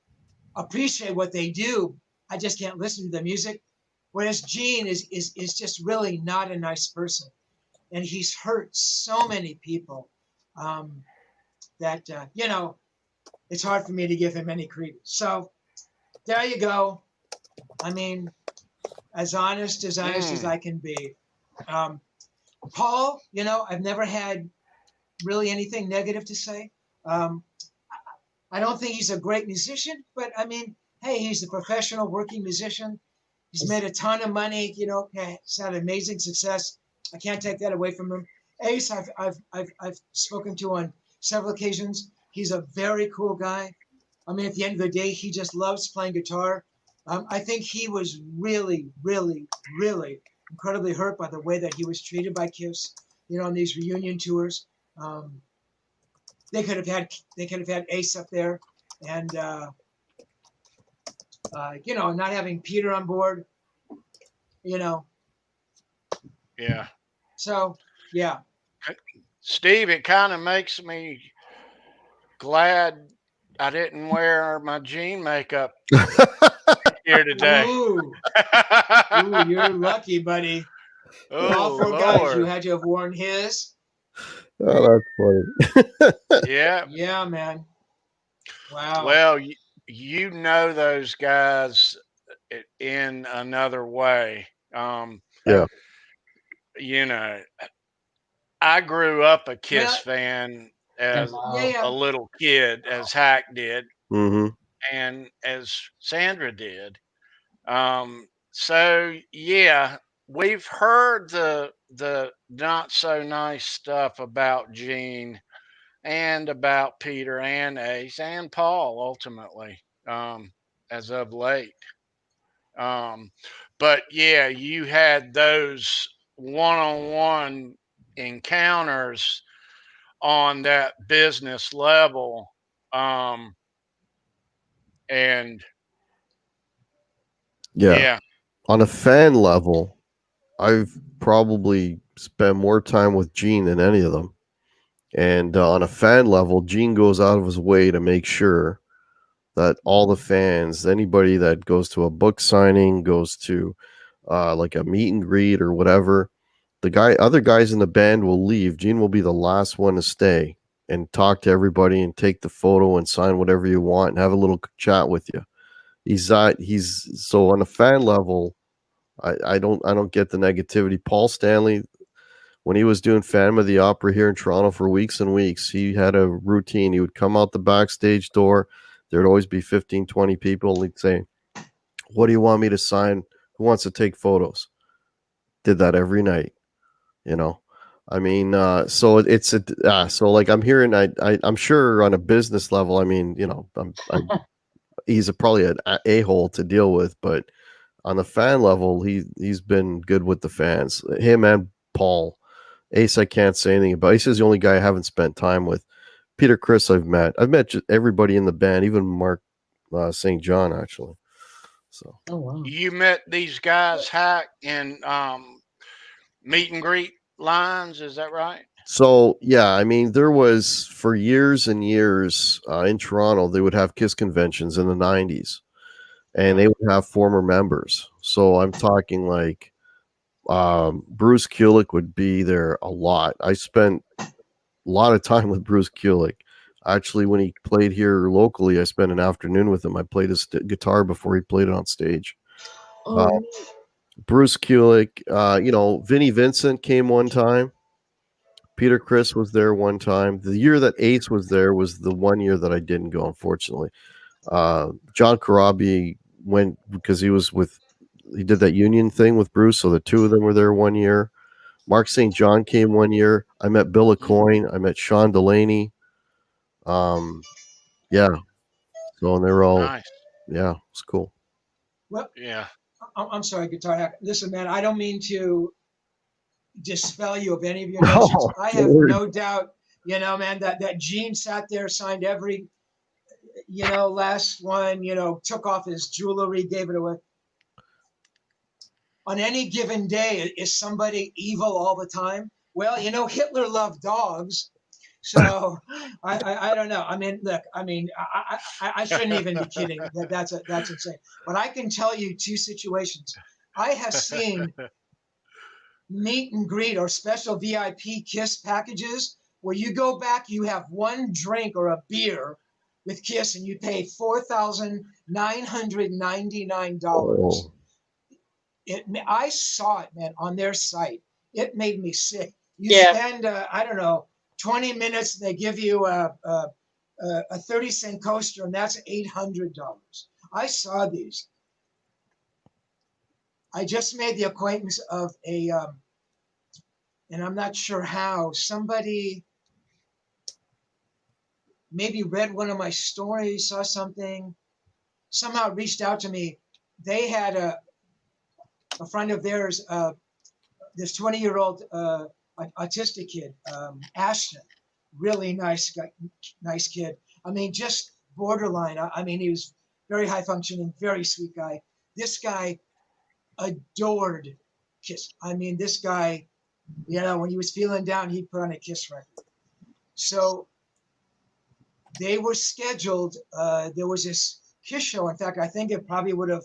appreciate what they do. I just can't listen to the music. Whereas Gene is just really not a nice person. And he's hurt so many people that, it's hard for me to give him any credence. So there you go. I mean, as honest as I can be. Paul, I've never had really anything negative to say. I don't think he's a great musician, but I mean, hey, he's a professional working musician. He's made a ton of money. You know, he's had amazing success. I can't take that away from him. Ace, I've spoken to on several occasions. He's a very cool guy. I mean, at the end of the day, he just loves playing guitar. I think he was really, really, really incredibly hurt by the way that he was treated by Kiss. You know, on these reunion tours. They could have had Ace up there, and you know, not having Peter on board. You know, Yeah. so yeah. Steve, it kind of makes me glad I didn't wear my jean makeup here today. Ooh, you're lucky, buddy. All Oh, four guys, you Lord. had to have worn his. Oh, that's funny. Yeah. Yeah, man. Wow. Well, you know those guys in another way. Yeah. You know, I grew up a Kiss Well, fan as yeah, Wow. yeah. a little kid, as Hack did, Mm-hmm. and as Sandra did. So yeah, we've heard the not so nice stuff about Gene and about Peter and Ace and Paul ultimately, as of late. Um, but yeah, you had those one-on-one encounters on that business level, um, and Yeah. yeah, On a fan level, I've probably spent more time with Gene than any of them. And on a fan level, Gene goes out of his way to make sure that all the fans, anybody that goes to a book signing, goes to like a meet and greet or whatever, other guys in the band will leave. Gene will be the last one to stay and talk to everybody and take the photo and sign whatever you want and have a little chat with you. He's so on a fan level. I don't get the negativity. Paul Stanley, when he was doing Phantom of the Opera here in Toronto for weeks and weeks, he had a routine. He would come out the backstage door. There'd always be 15, 20 people. And he'd say, "What do you want me to sign? Who wants to take photos?" Did that every night, you know. I mean, so it's a so like I'm hearing, I'm sure on a business level, I mean, you know, he's probably an a-hole to deal with, but on the fan level, he's been good with the fans. Him and Paul. Ace, I can't say anything about. Ace is the only guy I haven't spent time with. Peter, Chris, I've met. I've met just everybody in the band, even Mark St. John, actually. So Oh wow. you met these guys, Hack, in meet and greet lines. Is that right? yeah, I mean, there was for years and years in Toronto, they would have Kiss conventions in the '90s, and they would have former members. So I'm talking like Bruce Kulick would be there a lot. I spent a lot of time with Bruce Kulick. Actually, when he played here locally, I spent an afternoon with him. I played his guitar before he played it on stage. Oh, Bruce Kulick, you know, Vinnie Vincent came one time. Peter Chris was there one time. The year that Ace was there was the one year that I didn't go, unfortunately. John Corabi went because he did that union thing with Bruce, so the two of them were there one year. Mark St. John came one year. I met Bill Aucoin. I met Sean Delaney. Yeah. So and they were all, Nice. yeah, it's cool. Well, Yeah. I'm sorry, Guitar Hack. Listen, man, I don't mean to dispel you of any of your notions. Oh, I have no doubt, you know, man, that Gene sat there, signed every, you know, last one, you know, took off his jewelry, gave it away. On any given day, is somebody evil all the time? Well, you know, Hitler loved dogs. So I don't know. I mean, look, I mean, I shouldn't even be kidding. That's insane. But I can tell you two situations. I have seen meet and greet or special VIP Kiss packages where you go back, you have one drink or a beer with Kiss, and you pay $4,999. Oh, I saw it, man, on their site. It made me sick. You yeah. spend, I don't know, 20 minutes, and they give you a a 30-cent coaster, and that's $800. I saw these. I just made the acquaintance of a, and I'm not sure how, somebody maybe read one of my stories, saw something, somehow reached out to me. They had a friend of theirs, this 20-year-old autistic kid, Ashton, really nice guy, nice kid. I mean, just borderline. I mean, he was very high functioning, very sweet guy. This guy adored Kiss. I mean, this guy, you know, when he was feeling down, he'd put on a Kiss record. So they were scheduled. There was this Kiss show. In fact, I think it probably would have,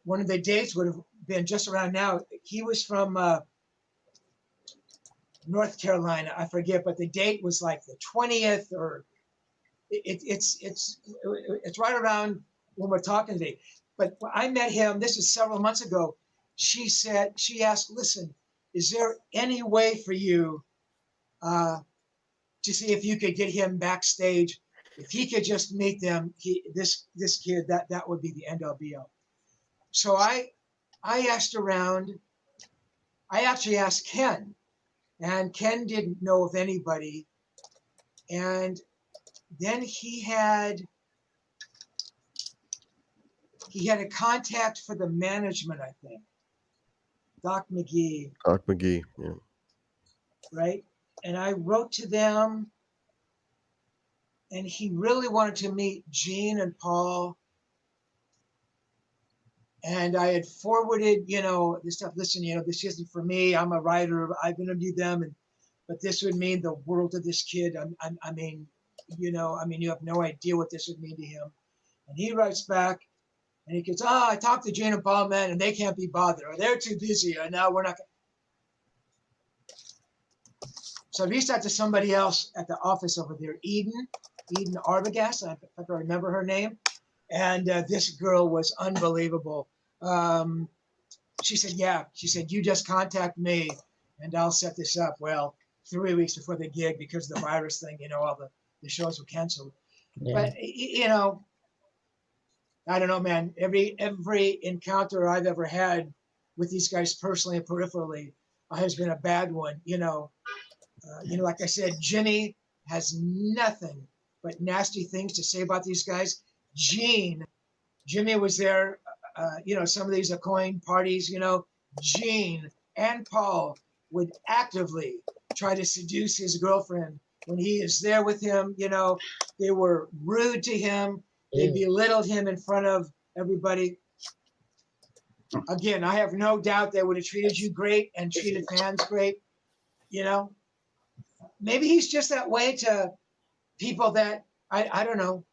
one of the dates would have been just around now. He was from North Carolina, I forget, but the date was like the 20th, or it's right around when we're talking today. But when I met him, this is several months ago. She asked, listen, is there any way for you to see if you could get him backstage? If he could just meet them, this kid, that would be the end all be all. So I asked around. I actually asked Ken, and Ken didn't know of anybody. And then he had a contact for the management, I think. Doc McGee. Doc McGee, yeah. Right? And I wrote to them, and he really wanted to meet Gene and Paul. And I had forwarded, you know, this stuff. Listen, you know, this isn't for me. I'm a writer. I've interviewed them, but this would mean the world to this kid. I mean, you know, I mean, you have no idea what this would mean to him. And he writes back, and he goes, I talked to Gene and Paul, man, and they can't be bothered, or they're too busy, or now we're not. So I reached out to somebody else at the office over there, Eden Arbogast. I remember her name. And this girl was unbelievable. She said, yeah. She said, you just contact me and I'll set this up. Well, 3 weeks before the gig, because of the virus thing, you know, all the shows were canceled. Yeah. But, you know, I don't know, man. Every encounter I've ever had with these guys personally and peripherally has been a bad one. You know, like I said, Jimmy has nothing but nasty things to say about these guys. Jimmy was there, you know, some of these coin parties, you know, Gene and Paul would actively try to seduce his girlfriend when he is there with him. You know, they were rude to him. They belittled him in front of everybody. Again, I have no doubt they would have treated you great and treated fans great. You know, maybe he's just that way to people that, I don't know,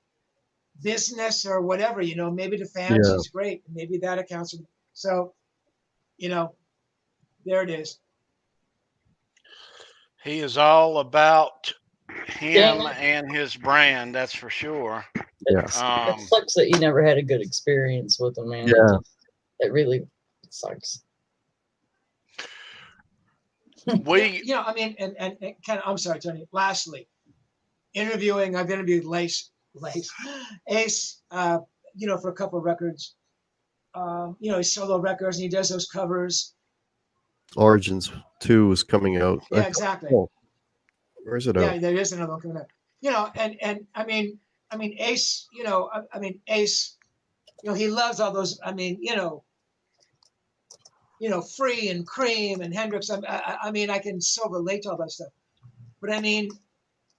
business or whatever, you know, maybe the fans is great. Maybe that accounts for. So, you know, there it is. He is all about him and his brand, that's for sure. Yes. It sucks that you never had a good experience with him, man. Yeah. It really sucks. You know, I mean, and kind of, I'm sorry, Tony. Lastly, I've interviewed Ace, you know, for a couple of records. You know, his solo records, and he does those covers. Origins 2 is coming out. Yeah, exactly. Oh, where is it out? Yeah, there is another one coming out. You know, and I mean Ace, you know, Ace, you know, he loves all those. I mean, you know, Free and Cream and Hendrix. I mean, I can so relate to all that stuff. But I mean,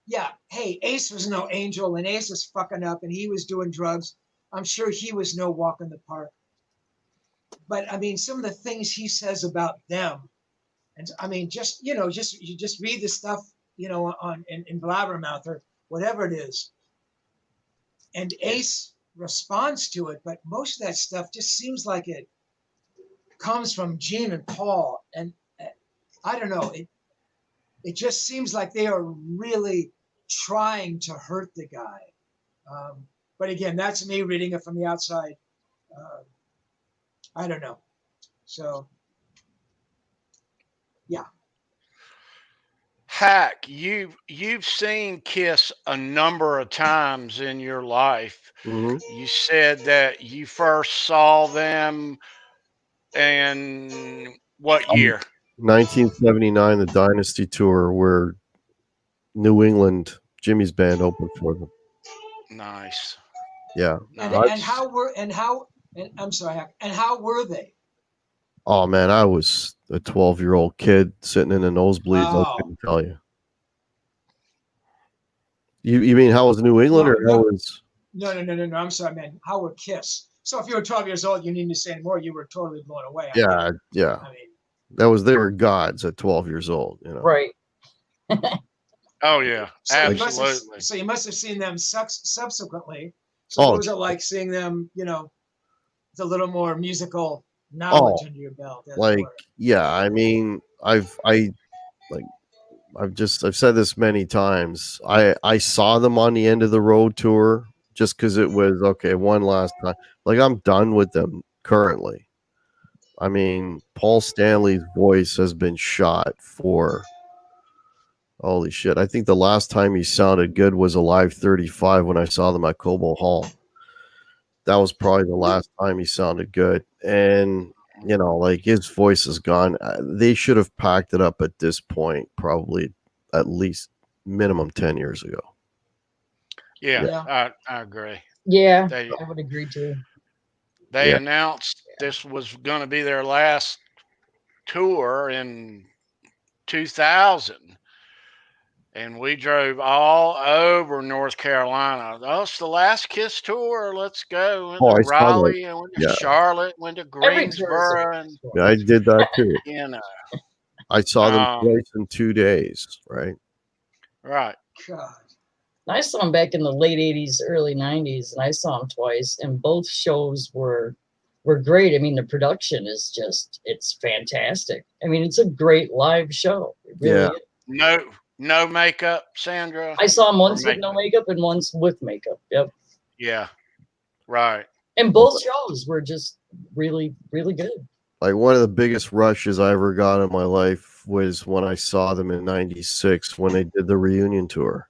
yeah, hey, Ace was no angel, and Ace was fucking up, and he was doing drugs. I'm sure he was no walk in the park. But I mean, some of the things he says about them, and I mean, just you just read the stuff, you know, in Blabbermouth or whatever it is, and Ace responds to it. But most of that stuff just seems like it comes from Gene and Paul, and I don't know. It just seems like they are really trying to hurt the guy. But again, that's me reading it from the outside. I don't know. So, yeah. Hack, you've seen Kiss a number of times in your life. Hmm. You said that you first saw them in what year? 1979, the Dynasty tour, where New England Jimmy's band opened for them. Nice. Yeah. And Nice. I'm sorry, and how were they? Oh man, I was a 12-year-old kid sitting in the nosebleeds. I Oh, couldn't tell you. You mean how was New England, no, or how no, was? no. I'm sorry, man. How were Kiss? So if you were 12 years old, you need to say more. You were totally blown away. I get Yeah, it. yeah. I mean, They were gods at 12 years old. You know. Right. Oh yeah, so absolutely. you must have seen them subsequently. So Oh, what was it like seeing them? With a little more musical oh, knowledge under your belt, as it like were. yeah. I mean, like I've said this many times. I saw them on the End of the Road tour just because it was okay one last time. Like I'm done with them currently. I mean, Paul Stanley's voice has been shot for holy shit. I think the last time he sounded good was Alive 35 when I saw them at Cobo Hall. That was probably the last time he sounded good. And like his voice is gone. They should have packed it up at this point, probably at least minimum 10 years ago. Yeah, Yeah. I agree. Yeah, They I would agree too. they Yeah. announced this was going to be their last tour in 2000, and we drove all over North Carolina. Oh, it's the last Kiss tour. Let's go. Went Oh, to I saw that. Raleigh, and went to Yeah. Charlotte, went to Every tour is a Greensboro, and Yeah, I did that too. you know, I saw them um, twice in 2 days, right? right. God. I saw him back in the late 80s, early 90s, and I saw him twice, and both shows were great. I mean, the production is it's fantastic. I mean, it's a great live show. It really Yeah. is. No makeup, Sandra. I saw him Or once with no makeup and once with makeup. Yep. Yeah, right. And both shows were just really, really good. Like one of the biggest rushes I ever got in my life was when I saw them in 96 when they did the reunion tour.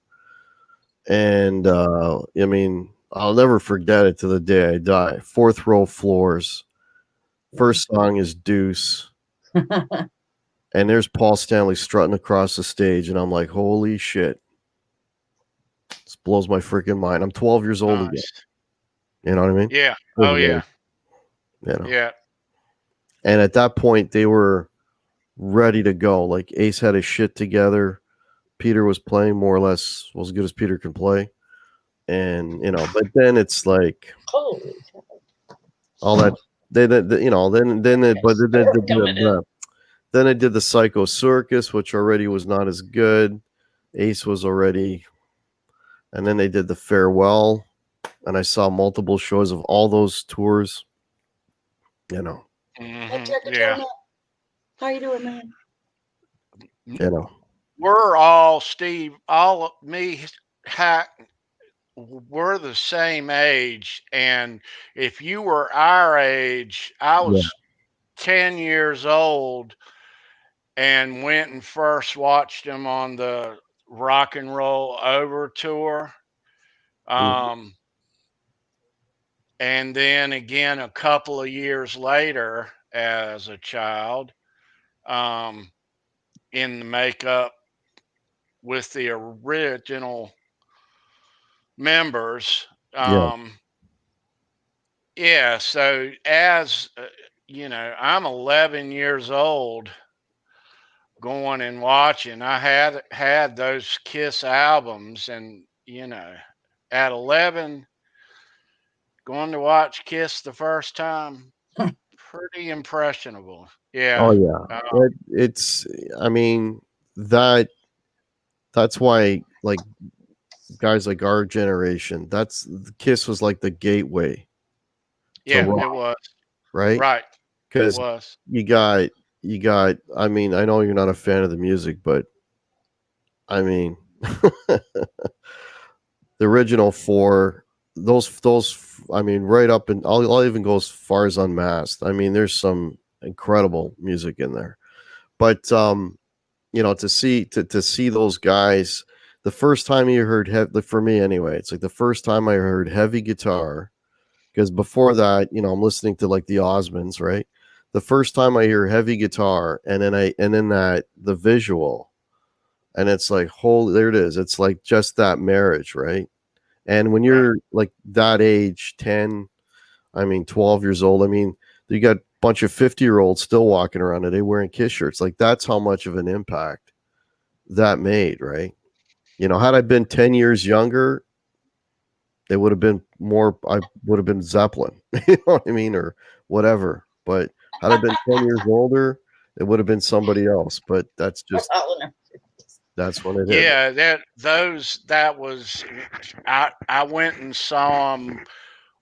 And I mean, I'll never forget it to the day I die. Fourth row floors. First song is Deuce. And there's Paul Stanley strutting across the stage, and I'm like, holy shit. This blows my freaking mind. I'm 12 years old again. Nice. You know what I mean? Yeah. Oh yeah. Yeah. And at that point, they were ready to go. Like Ace had his shit together. Peter was playing more or less as good as Peter can play. And but then it's like Holy all that then they did the Psycho Circus, which already was not as good. Ace was already, and then they did the Farewell, and I saw multiple shows of all those tours. Yeah. How you doing, man? We're all Steve, all of me, Hack. We're the same age, and if you were our age, I was 10 years old and went and first watched him on the Rock and Roll Over tour. And then again a couple of years later as a child, in the makeup with the original members. So as I'm 11 years old going and watching. I had those Kiss albums, and at 11 going to watch Kiss the first time, pretty impressionable. Yeah. Oh yeah. It's I mean that's why like guys like our generation, Kiss was like the gateway. Yeah, rock, it was. right? Right. Because you got I mean, I know you're not a fan of the music, but I mean the original four, those I mean, right up, and I'll even go as far as Unmasked. I mean, there's some incredible music in there. But you know, to see those guys. The first time you heard for me anyway, it's like the first time I heard heavy guitar, because before that, you know, I'm listening to like the Osmonds, right? The first time I hear heavy guitar, and then that the visual, and it's like, holy, there it is. It's like just that marriage, right? And when you're like that age, 10, 12 years old, you got a bunch of 50-year-olds still walking around today wearing Kiss shirts. Like, that's how much of an impact that made, right? You know, had I been 10 years younger, it would have been more, I would have been Zeppelin, you know what I mean? Or whatever. But had I been 10 years older, it would have been somebody else. But that's just, that's when it is. Yeah, that was, I went and saw them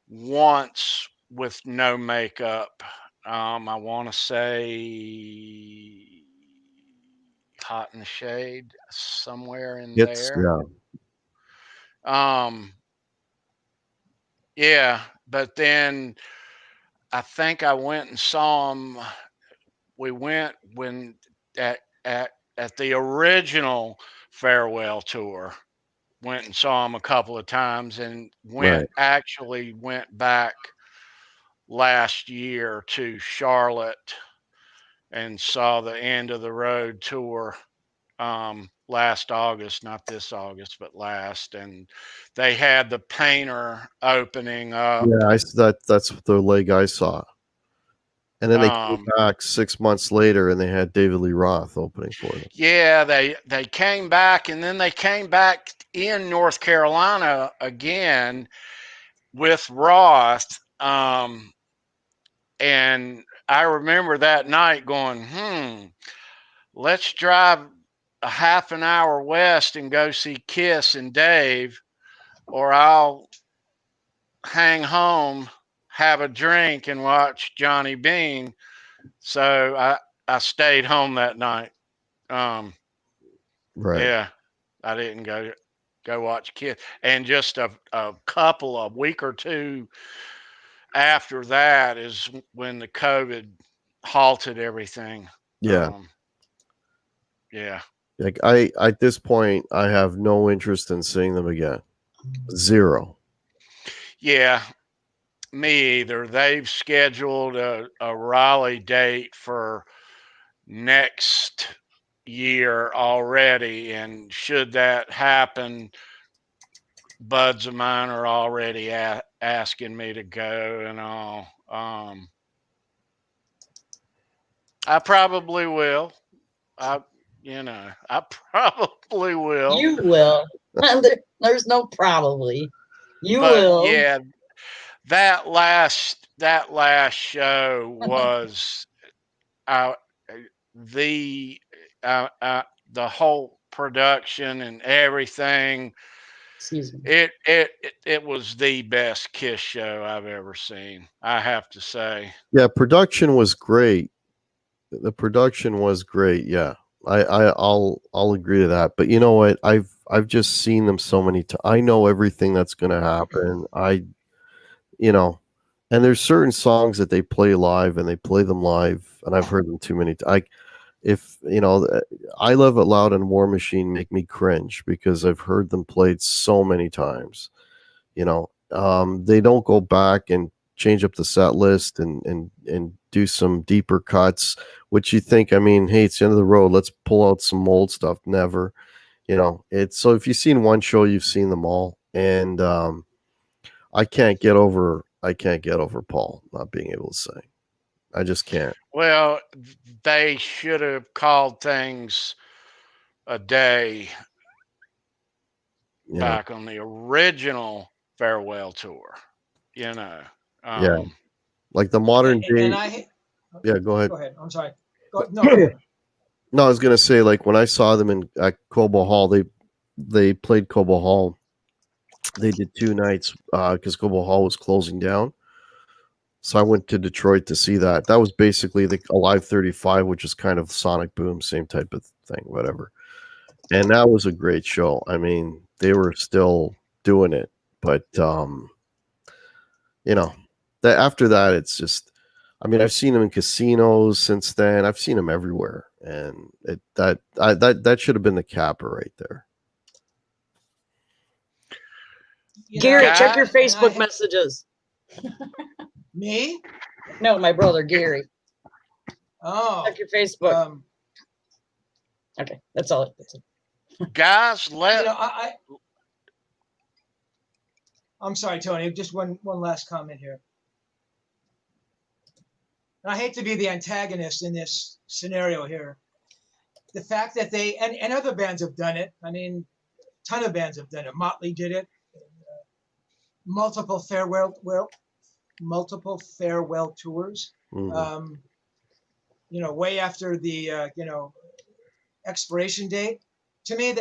once with no makeup. I want to say Hot in the Shade, somewhere in It's, there. yeah. Yeah, but then I think I went and saw them. We went when at at the original farewell tour. Went and saw them a couple of times, and Right. actually went back last year to Charlotte and saw the End of the Road tour last August, not this August, but last, and they had the Painter opening up. Yeah, that's the leg I saw. And then they came Um, back 6 months later, and they had David Lee Roth opening for them. yeah, they came back, and then they came back in North Carolina again with Roth. And I remember that night going, let's drive a half an hour west and go see Kiss and Dave, or I'll hang home, have a drink, and watch Johnny Bean. So I stayed home that night. Right. Yeah, I didn't go watch Kiss. And just a week or two after that is when the COVID halted everything. Yeah. Yeah. Like, at this point, I have no interest in seeing them again. Zero. Yeah, me either. They've scheduled a Raleigh date for next year already, and should that happen, buds of mine are already asking me to go and all. I probably will. I I probably will. You will. There's no probably. You But will. yeah, that last show was uh, the uh, uh, the whole production and everything. Excuse me. It was the best Kiss show I've ever seen, I have to say. Yeah, production was great. The production was great. Yeah, I'll agree to that. But you know what? I've just seen them so many times. I know everything that's going to happen. You know, and there's certain songs that they play live, and they play them live, and I've heard them too many times. If you know, I Love It Loud and War Machine make me cringe because I've heard them played so many times. You know, they don't go back and change up the set list and do some deeper cuts, which you think, hey, it's the end of the road, let's pull out some old stuff. Never. You know, it's so if you've seen one show, you've seen them all. And I can't get over Paul not being able to sing. I just can't. Well, they should have called things a day back on the original farewell tour. Yeah, like the modern day. Yeah, go ahead. Go ahead. I'm sorry. No, go ahead. No, I was gonna say, like, when I saw them at Cobo Hall, they played Cobo Hall. They did 2 nights because Cobo Hall was closing down. So I went to Detroit to see that. That was basically the Alive 35, which is kind of Sonic Boom, same type of thing, whatever. And that was a great show. They were still doing it, but you know, that after that, it's just. I've seen them in casinos since then. I've seen them everywhere, and that should have been the capper right there. Gary, check your Guys, Facebook messages. Me? No, my brother Gary. Oh. Check your Facebook. Okay, that's all. guys, I'm sorry, Tony. Just one last comment here. I hate to be the antagonist in this scenario here. The fact that they and other bands have done it. I mean, a ton of bands have done it. Motley did it. Multiple farewell tours. Mm-hmm. Way after the expiration date. To me,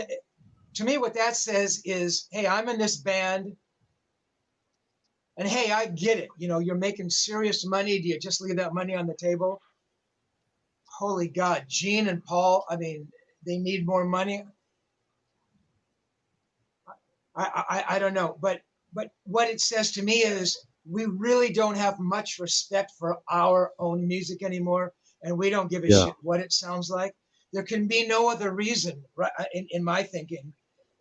what that says is, hey, I'm in this band. And hey, I get it. You're making serious money. Do you just leave that money on the table? Holy God, Gene and Paul, I mean, they need more money. I don't know. But what it says to me is we really don't have much respect for our own music anymore. And we don't give a shit what it sounds like. There can be no other reason, right, in my thinking.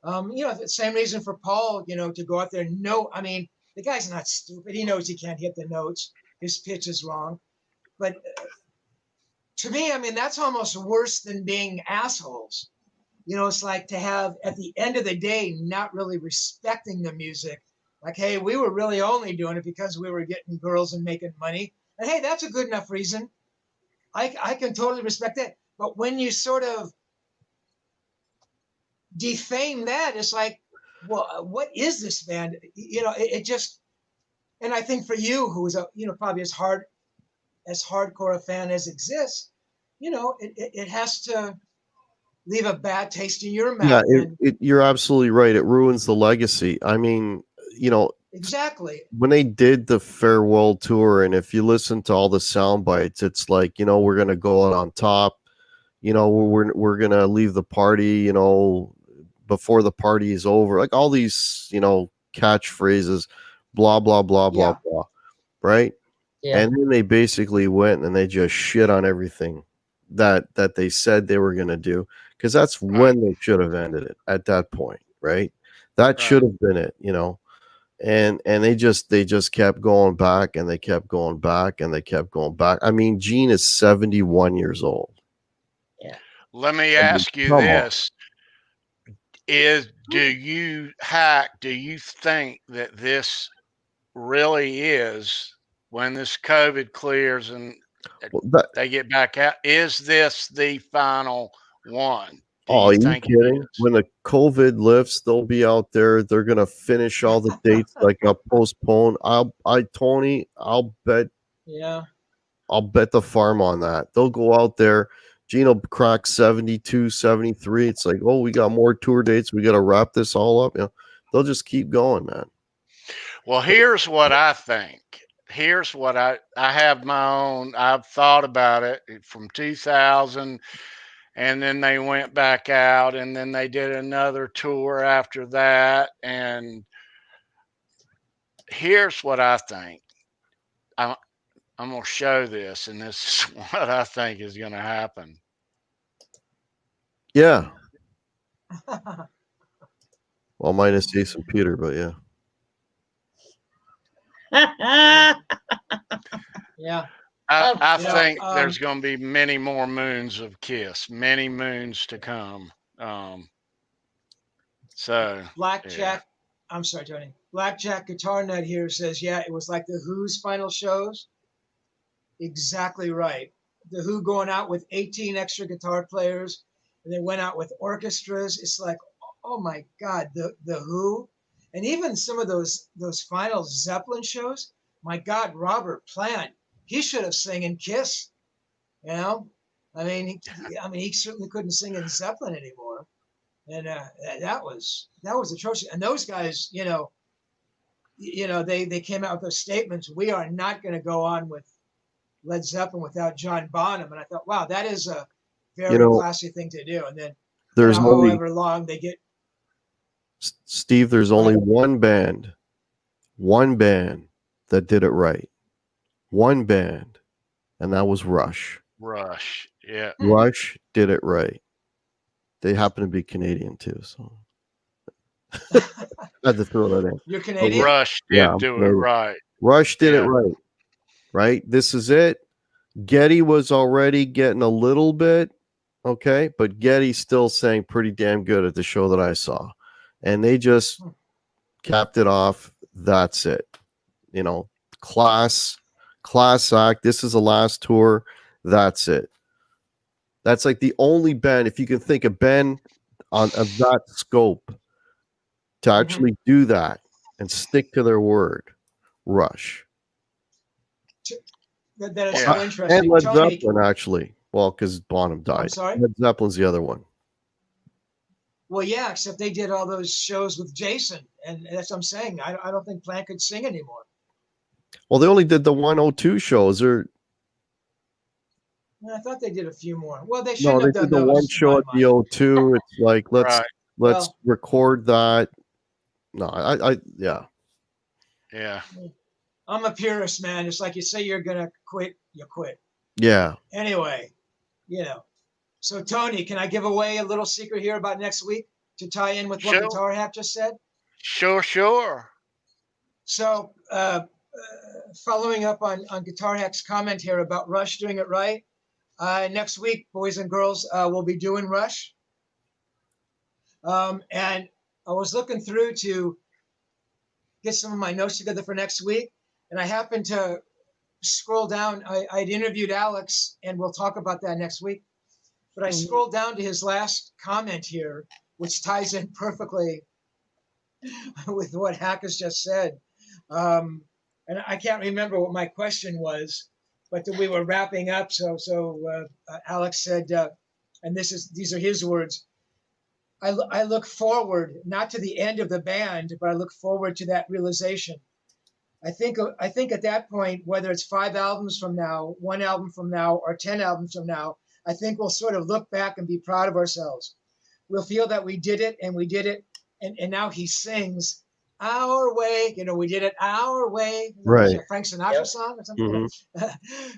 The same reason for Paul, to go out there. No, I mean, the guy's not stupid. He knows he can't hit the notes. His pitch is wrong. But to me, I mean, that's almost worse than being assholes. It's like to have, at the end of the day, not really respecting the music. Like, hey, we were really only doing it because we were getting girls and making money. And hey, that's a good enough reason. I can totally respect that. But when you sort of defame that, it's like, well, what is this band? It just, and I think for you, who's probably as hardcore a fan as exists, it has to leave a bad taste in your mouth. Yeah, you're absolutely right. It ruins the legacy. I mean, exactly. When they did the farewell tour, and if you listen to all the sound bites, it's like, we're gonna go out on top. We're gonna leave the party, before the party is over, like all these, catchphrases, blah blah blah blah blah, right? Yeah. And then they basically went and they just shit on everything that they said they were gonna do, because that's when they should have ended it at that point, right? That should have been it, and they just kept going back, and they kept going back, and they kept going back. I mean, Gene is 71 years old. Yeah. Let me ask you this. Do you think that this really is, when this COVID clears and they get back out, is this the final one? Are you kidding? When the COVID lifts, they'll be out there. They're gonna finish all the dates like postpone. Tony, I'll bet. Yeah. I'll bet the farm on that. They'll go out there. Gene will crack 72, 73. It's like, oh, we got more tour dates. We got to wrap this all up. They'll just keep going, man. Well, here's what I think. Here's what I have my own. I've thought about it from 2000, and then they went back out, and then they did another tour after that. And here's what I think. I'm going to show this, and this is what I think is going to happen. Yeah. Well, minus Jason Peter, but yeah. Yeah. I think there's going to be many more moons of Kiss, many moons to come. Blackjack. I'm sorry, Tony. Blackjack Guitar Nut here says, yeah, it was like the Who's final shows. Exactly right. The Who going out with 18 extra guitar players, and they went out with orchestras. It's like, oh my God, the Who, and even some of those final Zeppelin shows. My God, Robert Plant, he should have sang in Kiss. I mean, he certainly couldn't sing in Zeppelin anymore, and that was atrocious. And those guys, they came out with those statements. We are not going to go on with Led Zeppelin without John Bonham. And I thought, wow, that is a very classy thing to do. And then there's however long they get. Steve, there's only one band that did it right. One band, and that was Rush. Yeah. Rush did it right. They happen to be Canadian too, so I had to throw that in. You're Canadian? Rush did Yeah, I'm do it Canadian. right. Rush did it Yeah. right. Right? This is it. Getty was already getting a little bit, okay, but Getty still sang pretty damn good at the show that I saw. And they just capped it off. That's it. You know, class act. This is the last tour. That's it. That's like the only band, if you can think of Ben on of that scope to actually do that and stick to their word. Rush. That is Yeah. so And interesting. Led Tony, Zeppelin, actually. Well, because Bonham died. I'm sorry? Led Zeppelin's the other one. Well, yeah, except they did all those shows with Jason, and that's what I'm saying. I don't think Plant could sing anymore. Well, they only did the 102 shows. Or I thought they did a few more. Well, they no, shouldn't they have done did the those. one in show my at the mind. O2. It's like let's Well- record that. No, I yeah. Yeah. I'm a purist, man. It's like you say you're gonna quit, you quit. Yeah. Anyway, you know. So Tony, can I give away a little secret here about next week to tie in with what Sure. GuitarHack just said? Sure. So following up on GuitarHack's comment here about Rush doing it right, next week, boys and girls, we'll be doing Rush. And I was looking through to get some of my notes together for next week, and I happened to scroll down. I'd interviewed Alex, and we'll talk about that next week. But I scrolled down to his last comment here, which ties in perfectly with what Hack has just said. And I can't remember what my question was, but we were wrapping up. So Alex said, and these are his words. I look forward not to the end of the band, but I look forward to that realization. I think at that point, whether it's 5 albums from now, 1 album from now, or 10 albums from now, I think we'll sort of look back and be proud of ourselves. We'll feel that we did it, and we did it. And now he sings our way. You know, we did it our way. Right. Frank Sinatra song or something.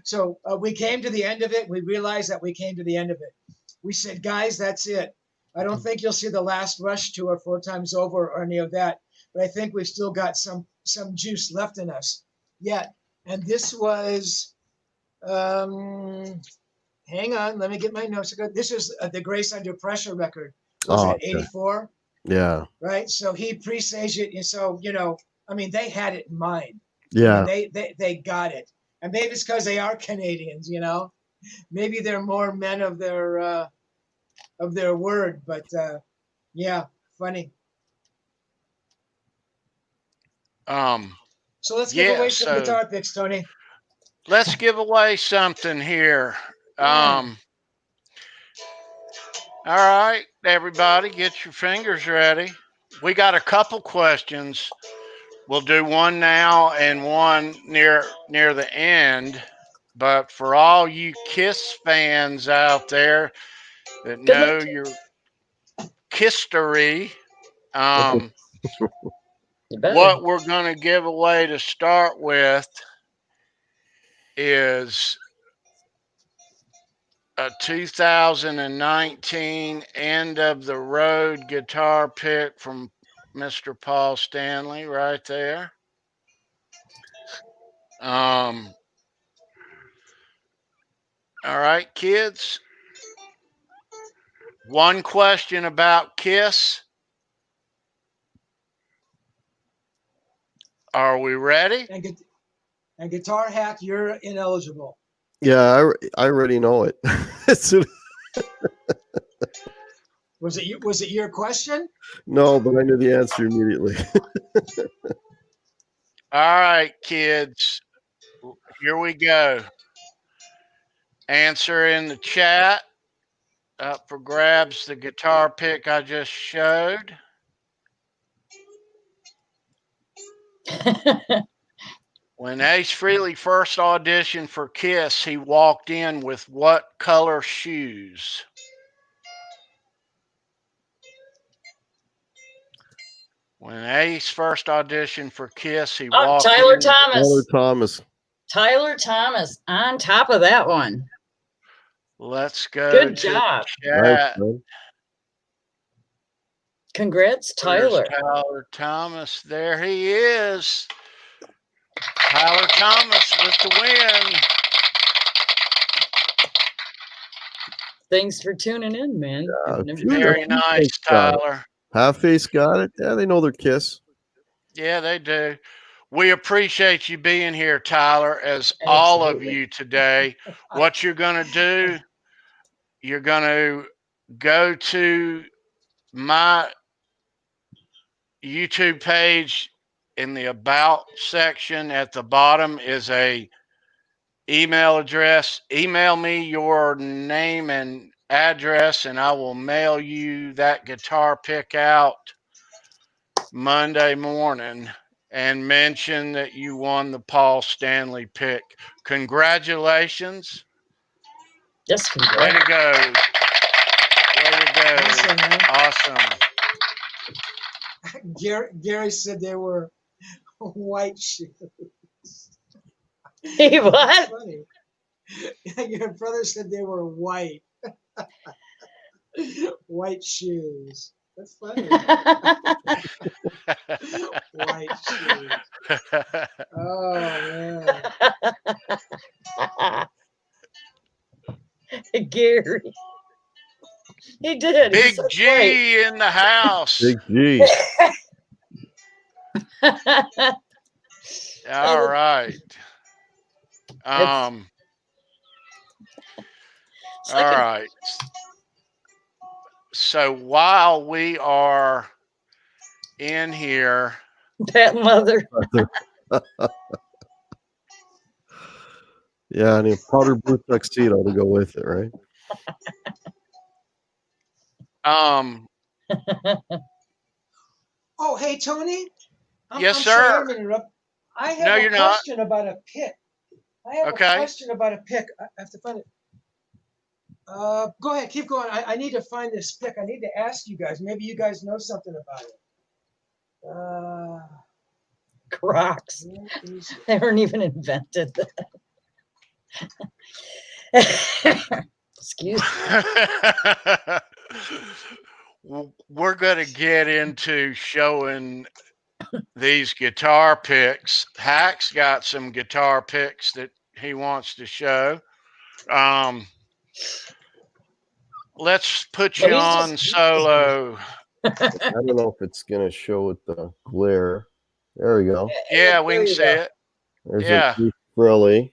So we came to the end of it. We realized that we came to the end of it. We said, guys, that's it. I don't think you'll see the last Rush tour 4 times over or any of that. But I think we've still got some juice left in us yet. And this was, hang on, let me get my notes. This is the Grace Under Pressure record. Was it 84? Yeah. Right. So he presaged it. And so, you know, I mean, they had it in mind. Yeah. I mean, they got it. And maybe it's because they are Canadians, you know. Maybe they're more men of their word. But yeah, funny. So let's give away some guitar picks, Tony. Let's give away something here. All right, everybody, get your fingers ready. We got a couple questions. We'll do one now and one near the end. But for all you Kiss fans out there that know your history, what we're going to give away to start with is a 2019 End of the Road guitar pick from Mr. Paul Stanley right there. All right, kids. One question about Kiss. Are we ready? And GuitarHack, you're ineligible. Yeah, I already know it. Was it your question? No, but I knew the answer immediately. All right, kids. Here we go. Answer in the chat. Up for grabs the guitar pick I just showed. When Ace Frehley first auditioned for Kiss, he walked in with what color shoes? When Ace first auditioned for Kiss, he walked Tyler in. Thomas. Tyler Thomas. Tyler Thomas on top of that one. Let's go Good to job. the Nice, chat. man. Congrats, Where's Tyler. Tyler Thomas? There he is. Tyler Thomas with the win. Thanks for tuning in, man. Yeah, I've never dude, done Very that. nice, got it. Tyler. Half Face got it. Yeah, they know their Kiss. Yeah, they do. We appreciate you being here, Tyler, as all of Absolutely. you today. What you're going to do, you're going to go to my YouTube page. In the About section at the bottom is a email address. Email me your name and address, and I will mail you that guitar pick out Monday morning, and mention that you won the Paul Stanley pick. Congratulations. Yes, Way congrats. to go. Way to go. Awesome, man. Awesome. Gary said they were white shoes. Hey, what? Funny. Your brother said they were white. White shoes. That's funny. White shoes. Oh man. Gary. He did. Big He's so G bright. in the house. Big G. All right. All right. So while we are in here, That mother. Yeah, and a powder blue tuxedo to go with it, right? Oh, hey Tony. Yes, I'm sir. sorry I'm interrupt. I have No, a you're not. question about a pick. I have Okay. a question about a pick. I have to find it. Go ahead, keep going. I need to find this pick. I need to ask you guys. Maybe you guys know something about it. Crocs. Where is it? They weren't even invented. Excuse me. We're going to get into showing these guitar picks. Hack's got some guitar picks that he wants to show. Let's put you on solo. I don't know if it's gonna show with the glare. There we go. Yeah, we can see it. There's Yeah. a frilly.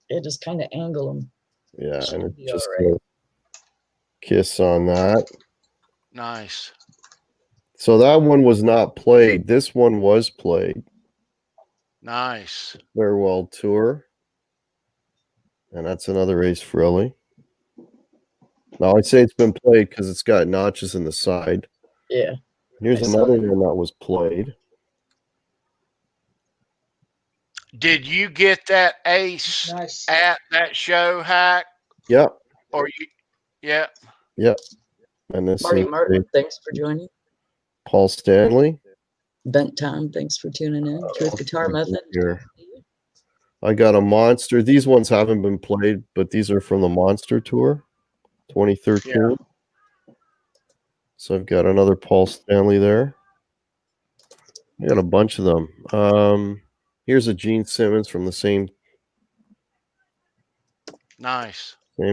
It just kind of angle them. Yeah, Should and it's be just all right. a Kiss on that. Nice. So that one was not played. This one was played. Nice. Farewell Tour. And that's another Ace Frilly. Now I say it's been played because it's got notches in the side. Yeah. Here's another one that was played. Did you get that Ace Nice. at that show, Hack? Yep. Or you? Yeah. Yep. And this Marty is Martin, thanks for joining. Paul Stanley. Bent Tom, thanks for tuning in. Truth Guitar Method. Here. I got a Monster. These ones haven't been played, but these are from the Monster Tour, 2013. Yeah. So I've got another Paul Stanley there. I got a bunch of them. Here's a Gene Simmons from the same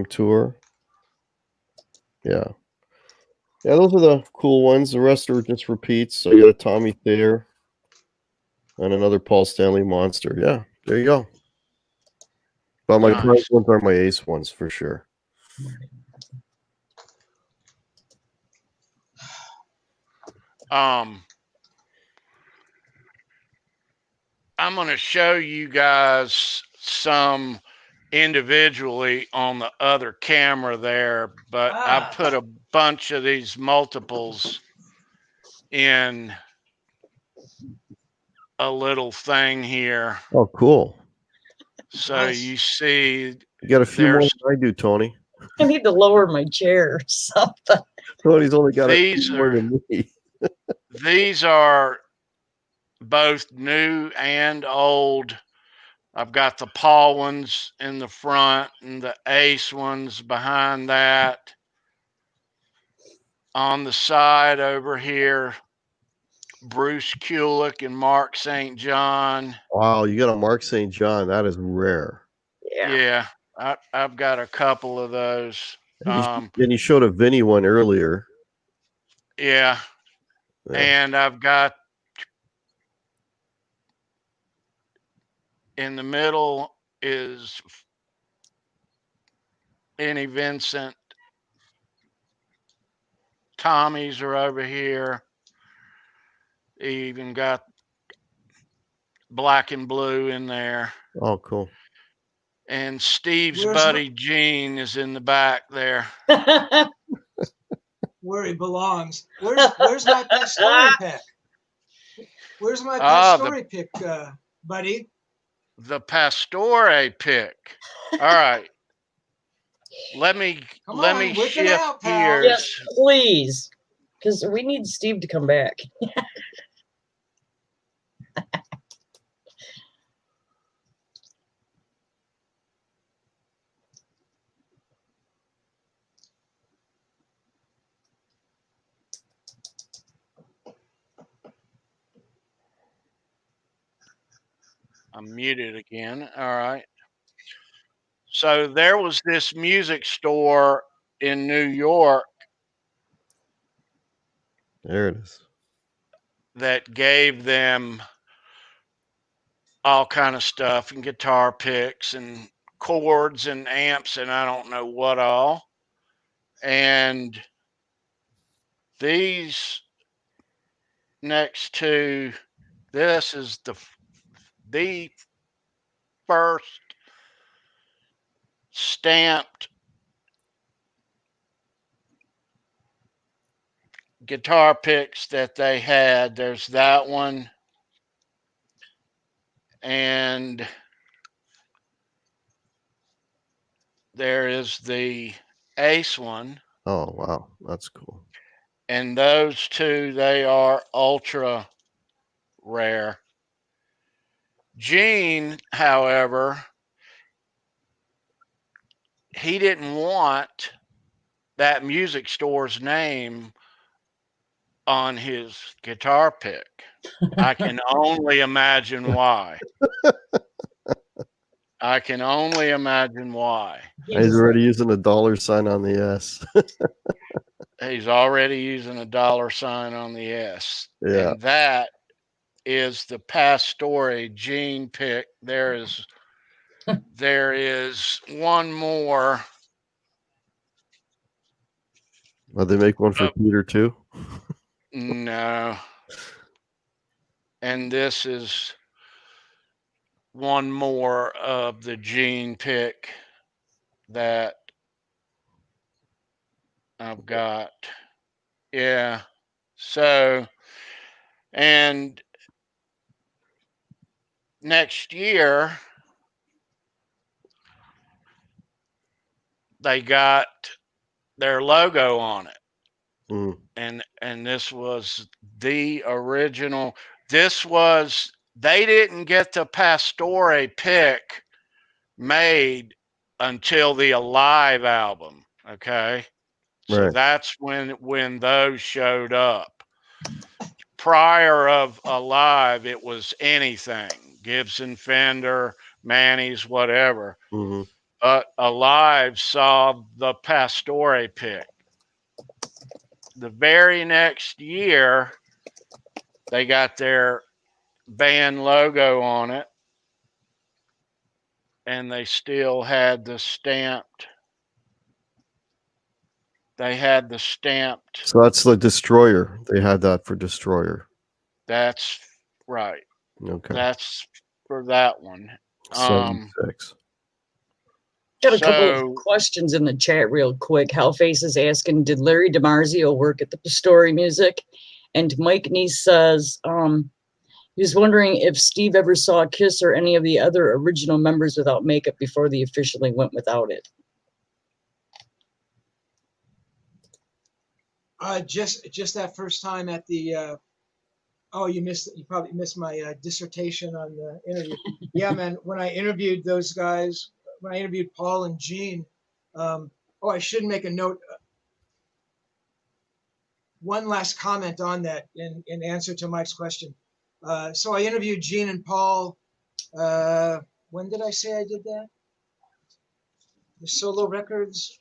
tour. Yeah. Yeah, those are the cool ones. The rest are just repeats. I got a Tommy Thayer and another Paul Stanley Monster. Yeah, there you go. But my current ones are my Ace ones for sure. I'm going to show you guys some individually on the other camera there, but I put a bunch of these multiples in a little thing here. Oh, cool. So you see, you got a few more than I do, Tony. I need to lower my chair or something. Tony's only got a few more than me. These are both new and old I've got the Paul ones in the front and the Ace ones behind that. On the side over here, Bruce Kulick and Mark St. John. Wow, you got a Mark St. John. That is rare. Yeah. Yeah, I've got a couple of those. And you showed a Vinny one earlier. Yeah. And I've got in the middle is Vinnie Vincent. Tommy's are over here. He even got Black and Blue in there. Oh, cool. And Steve's Where's buddy Gene is in the back there. Where he belongs. Where's my pet story pick? Where's my pet story pick, buddy? The Pastore pick. All right. Let me whip it shift out, pal. gears. Yes, please. Because we need Steve to come back. I'm muted again. All right. So there was this music store in New York There it is. that gave them all kind of stuff and guitar picks and chords and amps and I don't know what all. And these next to this is the first stamped guitar picks that they had. There's that one. And there is the Ace one. Oh, wow. That's cool. And those two, they are ultra rare. Gene, however, he didn't want that music store's name on his guitar pick. I can only imagine why. I can only imagine why. He's already using a $sign on the S. He's already using a $sign on the S. Yeah. And that is the Pastore Gene pick. There is one more. Well, they make one for Peter too? No. And this is one more of the Gene pick that I've got. Yeah. So, and next year, they got their logo on it. Mm. And this was the original. They didn't get the Pastore pick made until the Alive album. Okay. So Right. that's when those showed up. Prior of Alive, it was anything. Gibson, Fender, Manny's, whatever. Mm-hmm. But Alive saw the Pastore pick. The very next year, they got their band logo on it, and they still had the stamped. They had the stamped. So that's the Destroyer. They had that for Destroyer. That's right. Okay. That's for that one. 76. Got a couple of questions in the chat real quick. Hellface is asking, did Larry DiMarzio work at the Pastore Music? And Mike Neese says, he was wondering if Steve ever saw Kiss or any of the other original members without makeup before they officially went without it. Just that first time at the Oh, you probably missed my dissertation on the interview. Yeah, man. When I interviewed those guys, when I interviewed Paul and Gene, I should make a note. One last comment on that in answer to Mike's question. So I interviewed Gene and Paul. When did I say I did that? The solo records.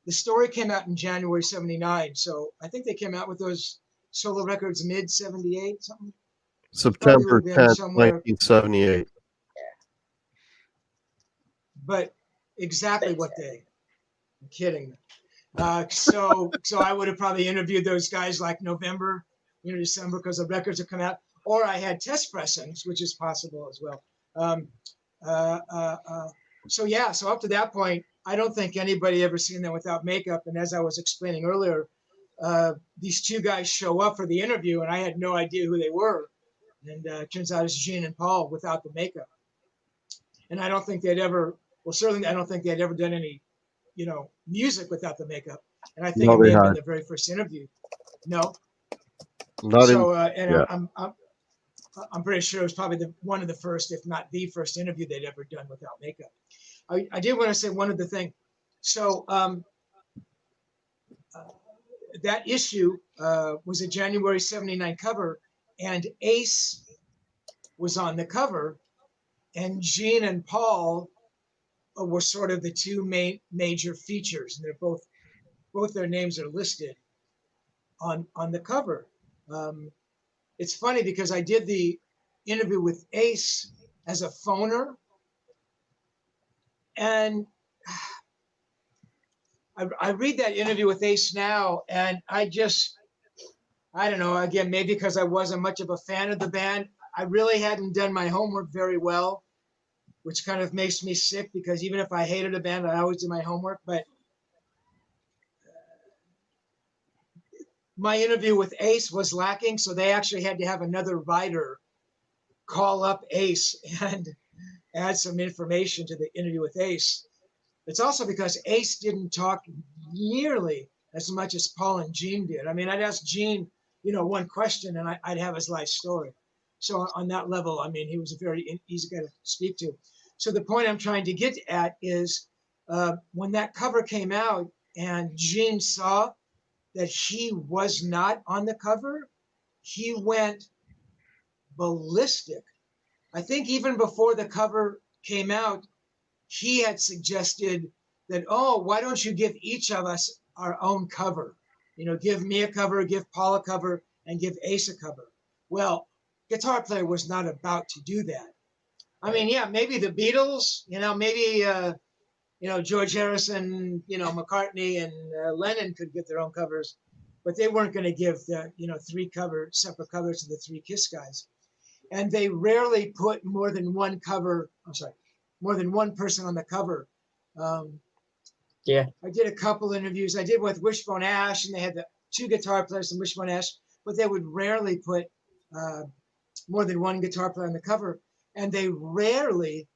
The story came out in January '79, so I think they came out with those solo records mid '78, something. September Probably 10th, somewhere, 1978. but exactly what day? I'm kidding. So I would have probably interviewed those guys like November, December, because the records have come out, or I had test pressings, which is possible as well. So up to that point, I don't think anybody ever seen them without makeup. And as I was explaining earlier, these two guys show up for the interview, and I had no idea who they were. And it turns out it's Gene and Paul without the makeup. And I don't think they'd ever. Well, certainly, I don't think they'd ever done any, music without the makeup. And I think No, it may they have been had. the very first interview. No. Not So, in. and Yeah. I'm pretty sure it was probably one of the first, if not the first interview they'd ever done without makeup. I did want to say one other thing. So that issue was a January '79 cover, and Ace was on the cover, and Gene and Paul were sort of the two major features, and they're both their names are listed on the cover. It's funny because I did the interview with Ace as a phoner, and I read that interview with Ace now, and I don't know, again, maybe because I wasn't much of a fan of the band, I really hadn't done my homework very well, which kind of makes me sick because even if I hated a band, I always did my homework. But my interview with Ace was lacking, so they actually had to have another writer call up Ace and add some information to the interview with Ace. It's also because Ace didn't talk nearly as much as Paul and Gene did. I mean, I'd ask Gene, one question and I'd have his life story. So on that level, I mean, he was a very easy guy to speak to. So the point I'm trying to get at is when that cover came out and Gene saw that he was not on the cover, he went ballistic. I think even before the cover came out, he had suggested that, why don't you give each of us our own cover? Give me a cover, give Paul a cover, and give Ace a cover. Well, Guitar Player was not about to do that. I mean, yeah, maybe the Beatles, maybe, George Harrison, McCartney and Lennon could get their own covers, but they weren't going to give the, separate covers to the three Kiss guys. And they rarely put more than one person on the cover. Yeah. I did a couple interviews. I did with Wishbone Ash, and they had the two guitar players in Wishbone Ash, but they would rarely put more than one guitar player on the cover. And they rarely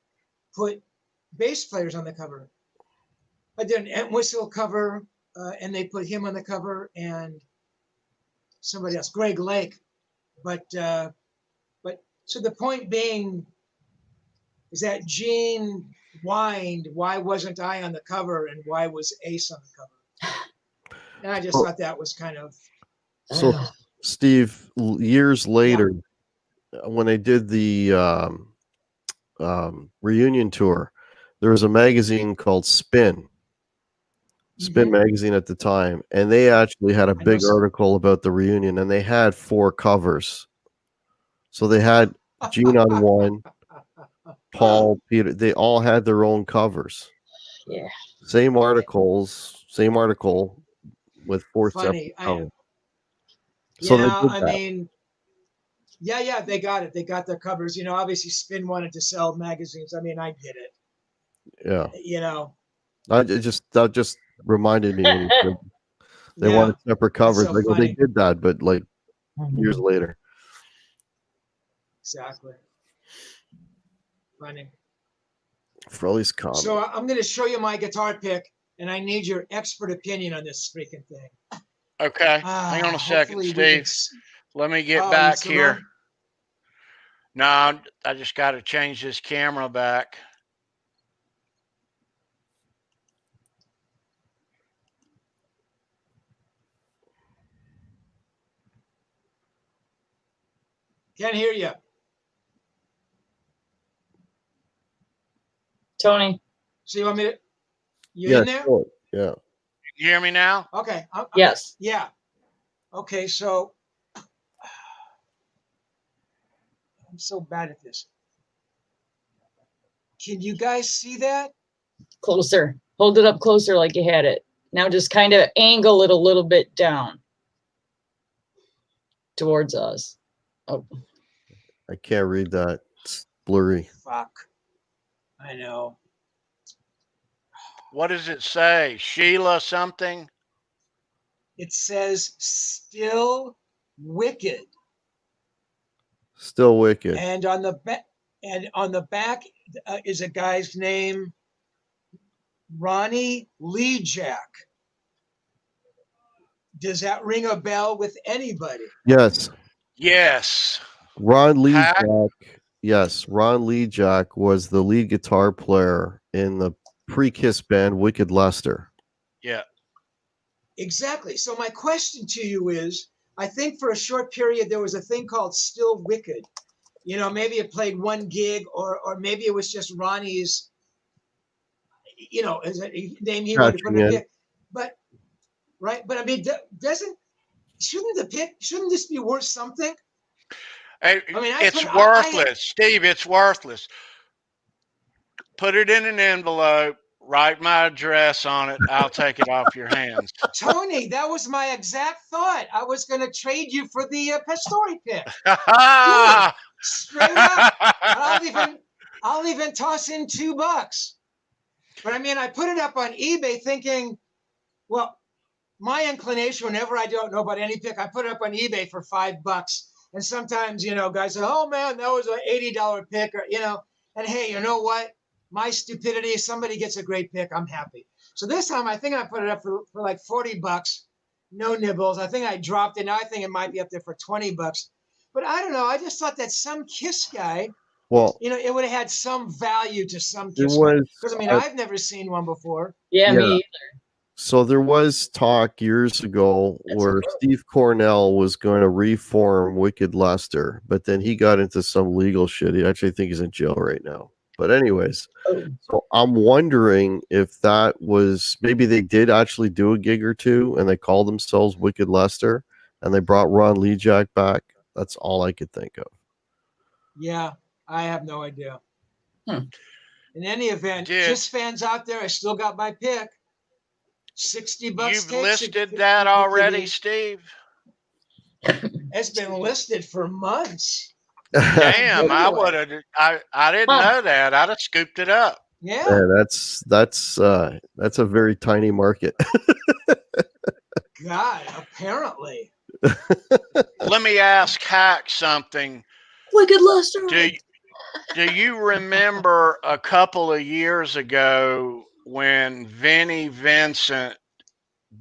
put bass players on the cover. I did an Entwistle cover, and they put him on the cover, and somebody else, Greg Lake. But so the point being is that Gene whined, why wasn't I on the cover, and why was Ace on the cover? And I just thought that was kind of. So, Steve, years later, when they did the reunion tour, there was a magazine called Spin magazine at the time, and they actually had a big article about the reunion, and they had 4 covers. So they had Gene on one, Paul, Peter, they all had their own covers. Yeah. Same article with 4 Funny. separate covers. Yeah, they got it. They got their covers. Obviously Spin wanted to sell magazines. I mean, I get it. Yeah. That just reminded me when they wanted separate covers. So They did that, but like years later. Exactly. Funny. Froley's comment. So I'm going to show you my guitar pick, and I need your expert opinion on this freaking thing. Okay. Hang on a second, Hopefully we can. Steve. Let me get Oh, you back still here. on? No, I just got to change this camera back. Can't hear you. Tony. So you want me to? You Yeah, in there? sure. Yeah. You hear me now? Okay. Yes. Yeah. Okay. So I'm so bad at this. Can you guys see that? Closer. Hold it up closer like you had it. Now just kind of angle it a little bit down towards us. Oh, I can't read that. It's blurry. Fuck. I know. What does it say? Sheila something? It says still wicked. Still wicked. And on the back is a guy's name, Ronnie Lejack. Does that ring a bell with anybody? Yes. Yes. Ron Hack? Lejack. Yes, Ron Lejack was the lead guitar player in the pre-Kiss band Wicked Lester. Yeah. Exactly. So my question to you is, I think for a short period there was a thing called Still Wicked. You know, maybe it played one gig, or maybe it was just Ronnie's, you know, as a name he wanted to put in a pick. But right, but I mean, shouldn't this be worth something? I mean, it's worthless, Steve. It's worthless. Put it in an envelope. Write my address on it. I'll take it off your hands. Tony, that was my exact thought. I was going to trade you for the Pastori pick. Dude, straight up. I'll even toss in $2. But I mean, I put it up on eBay thinking, well, my inclination whenever I don't know about any pick, I put it up on eBay for $5. And sometimes, you know, guys say, oh man, that was an $80 pick, or, you know, and hey, you know what? My stupidity, if somebody gets a great pick, I'm happy. So this time I think I put it up for like $40, no nibbles. I think I dropped it. Now I think it might be up there for $20. But I don't know. I just thought that some Kiss guy, well, you know, it would have had some value to some Kiss guy. Because I mean, I've never seen one before. Yeah, me either. So there was talk years ago where Steve Cornell was going to reform Wicked Lester, but then he got into some legal shit. I actually think he's in jail right now. But anyways, so I'm wondering if that was, maybe they did actually do a gig or two and they called themselves Wicked Lester and they brought Ron Lejack back. That's all I could think of. Yeah, I have no idea. In any event, Dude, Kiss fans out there, I still got my pick. $60. You've listed that already, Steve? It's been listed for months. Damn, I would have. I didn't know that. I'd have scooped it up. Yeah. That's a very tiny market. God, apparently. Let me ask Hack something. Wicked Lester. Do you remember a couple of years ago when Vinnie Vincent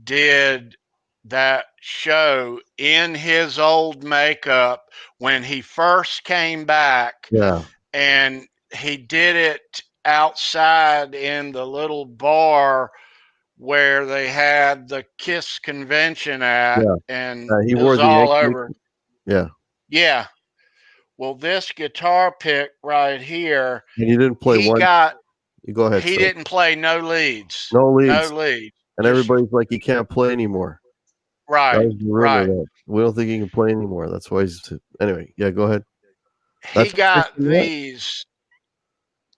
did that show in his old makeup when he first came back? Yeah. And he did it outside in the little bar where they had the Kiss convention at, and he it wore was the all Yankee. over. Yeah. Yeah. Well, this guitar pick right here, and he didn't play one. You go ahead. He didn't play no leads. No leads. No leads. And everybody's like, he can't play anymore. Right. Right. We don't think he can play anymore. That's why he's. Anyway, yeah, go ahead. He got these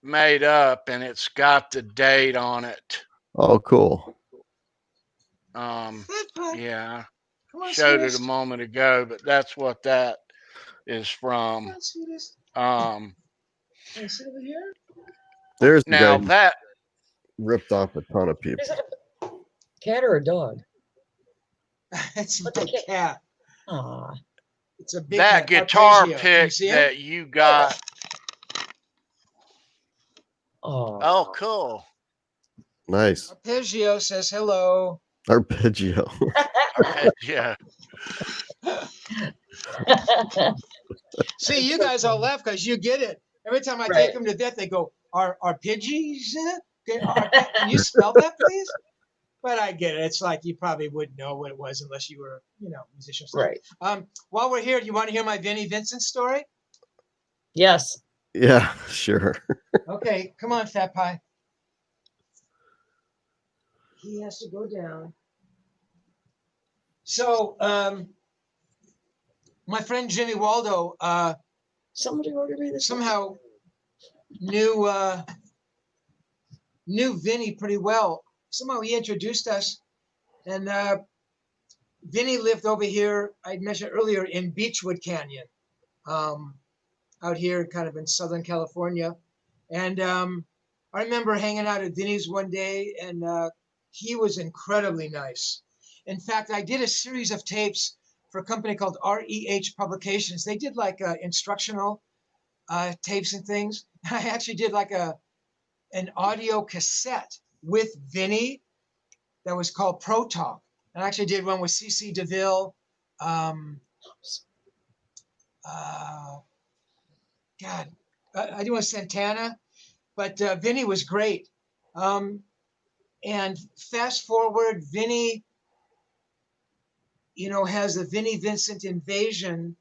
made up, and it's got the date on it. Oh, cool. Yeah. Showed it a moment ago, but that's what that is from. There's the now guy that ripped off a ton of people. Is it a cat or a dog? It's my cat. Aw. It's a big that guitar pick that you got. Oh, cool. Nice. Arpeggio says hello. Arpeggio. Yeah. See, you guys all laugh because you get it. Every time I Right. take them to vet, they go, "Are Pidgeys in it? Can you spell that, please?" But I get it. It's like you probably wouldn't know what it was unless you were, musician. Right. While we're here, do you want to hear my Vinnie Vincent story? Yes. Yeah, sure. Okay, come on, Fat Pie. He has to go down. So, my friend Jimmy Waldo Somebody ordered me this. somehow knew Vinny pretty well. Somehow he introduced us, and Vinny lived over here. I mentioned earlier in Beechwood Canyon, out here, kind of in Southern California. And I remember hanging out at Vinny's one day, and he was incredibly nice. In fact, I did a series of tapes for a company called REH Publications. They did like instructional tapes and things. I actually did like an audio cassette with Vinny that was called Pro Talk. And I actually did one with CC DeVille. God, I do with Santana, but Vinny was great. And fast forward, Vinny, has the Vinnie Vincent invasion.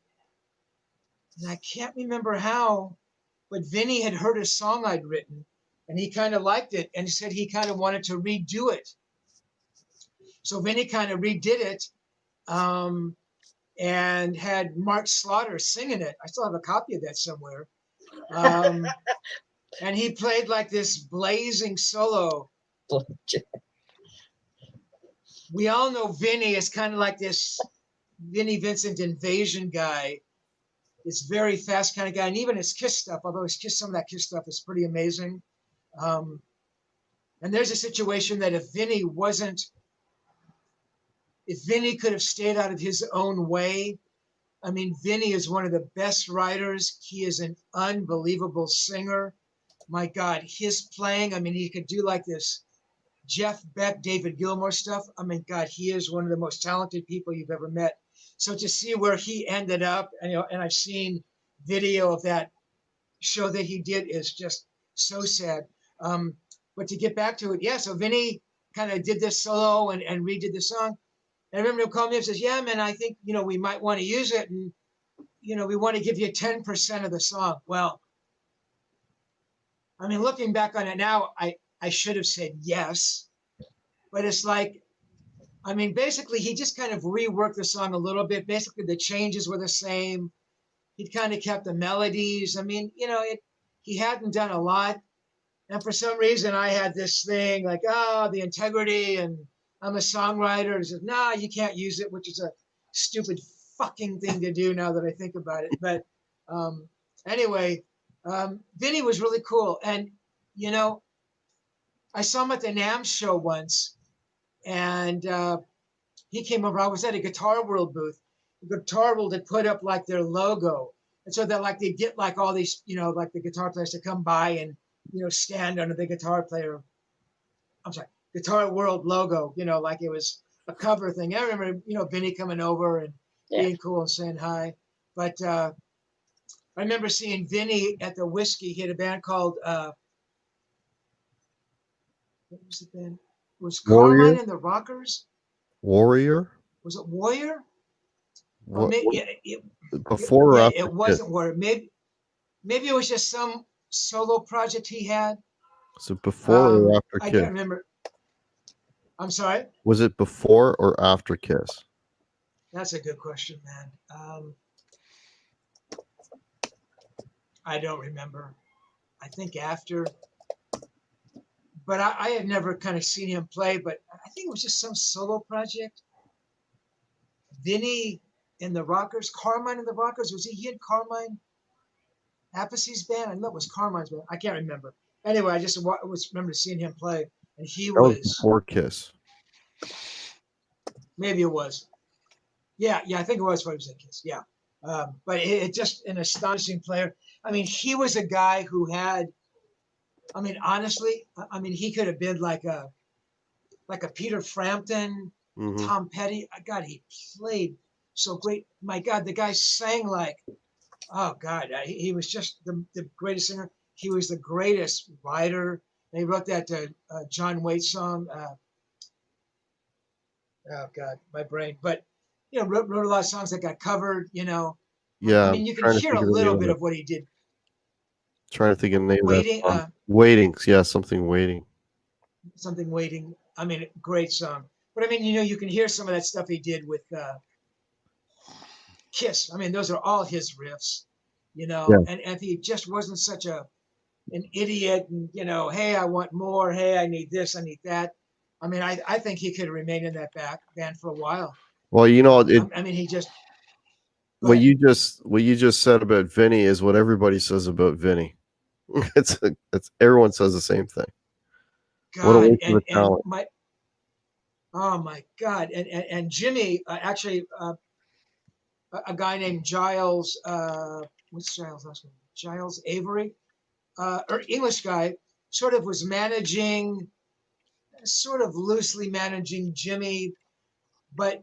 And I can't remember how, but Vinny had heard a song I'd written and he kind of liked it. And he said he kind of wanted to redo it. So Vinny kind of redid it and had Mark Slaughter singing it. I still have a copy of that somewhere. And he played like this blazing solo. We all know Vinny is kind of like this Vinnie Vincent invasion guy. This very fast kind of guy. And even his Kiss stuff, although some of that Kiss stuff is pretty amazing. And there's a situation that if Vinny could have stayed out of his own way, I mean, Vinny is one of the best writers. He is an unbelievable singer. My God, his playing, I mean, he could do like this Jeff Beck, David Gilmour stuff. I mean, God, he is one of the most talented people you've ever met. So to see where he ended up, and I've seen video of that show that he did is just so sad. But to get back to it, yeah, so Vinny kind of did this solo and redid the song. And I remember him calling me and says, "Yeah, man, I think, we might want to use it. And, we want to give you 10% of the song." Well, I mean, looking back on it now, I should have said yes. But it's like, I mean, basically, he just kind of reworked the song a little bit. Basically, the changes were the same. He'd kind of kept the melodies. I mean, he hadn't done a lot. And for some reason, I had this thing like, the integrity, and I'm a songwriter. He says, "No, you can't use it," which is a stupid fucking thing to do now that I think about it. But anyway, Vinny was really cool. And, I saw him at the NAMM show once, and he came over. I was at a Guitar World booth. Guitar World had put up like their logo. And so that like they get like all these, like the guitar players to come by and, stand under the Guitar World logo, like it was a cover thing. I remember, Vinny coming over and being cool and saying hi. But I remember seeing Vinny at the Whiskey. He had a band called, what was the band? It was Warrior? Carmine and the Rockers. Warrior? Was it Warrior? What, Maybe, before or after it wasn't Warrior. Maybe it was just some solo project he had. So before or after I Kiss? can't remember. I'm sorry? Was it before or after Kiss? That's a good question, man. I don't remember. I think after. But I had never kind of seen him play, but I think it was just some solo project. Vinny and the Rockers, Carmine and the Rockers, he had Carmine Appice's band? I know it was Carmine's band. I can't remember. Anyway, I just remember seeing him play, and he was before Kiss. Maybe it was. Yeah, I think it was when he was at Kiss. Yeah, but it just an astonishing player. I mean, he was a guy who had. I mean, honestly, he could have been like a Peter Frampton, Mhm. Tom Petty. God, he played so great. My God, the guy sang like, oh God, he was just the greatest singer. He was the greatest writer. They wrote that John Waite song. Oh God, my brain. But wrote a lot of songs that got covered. I Yeah, I'm mean, you can trying to hear think a of the name little of bit it. of what he did. Trying to think of the name of that Waiting, song. Waitings, yeah, something waiting. something waiting. I mean, great song. But I mean, you can hear some of that stuff he did with Kiss. I mean, those are all his riffs. Yeah. And if he just wasn't such an idiot, and hey, I want more. Hey, I need this. I need that. I mean, I think he could have remained in that band for a while. Well, it I mean, he just. Go what ahead. you just said about Vinny is what everybody says about Vinny. it's everyone says the same thing. What a God, waste of a and talent. oh my God, and Jimmy actually a guy named Giles. What's Giles' last name? Giles Avery, or English guy, sort of was managing, sort of loosely managing Jimmy, but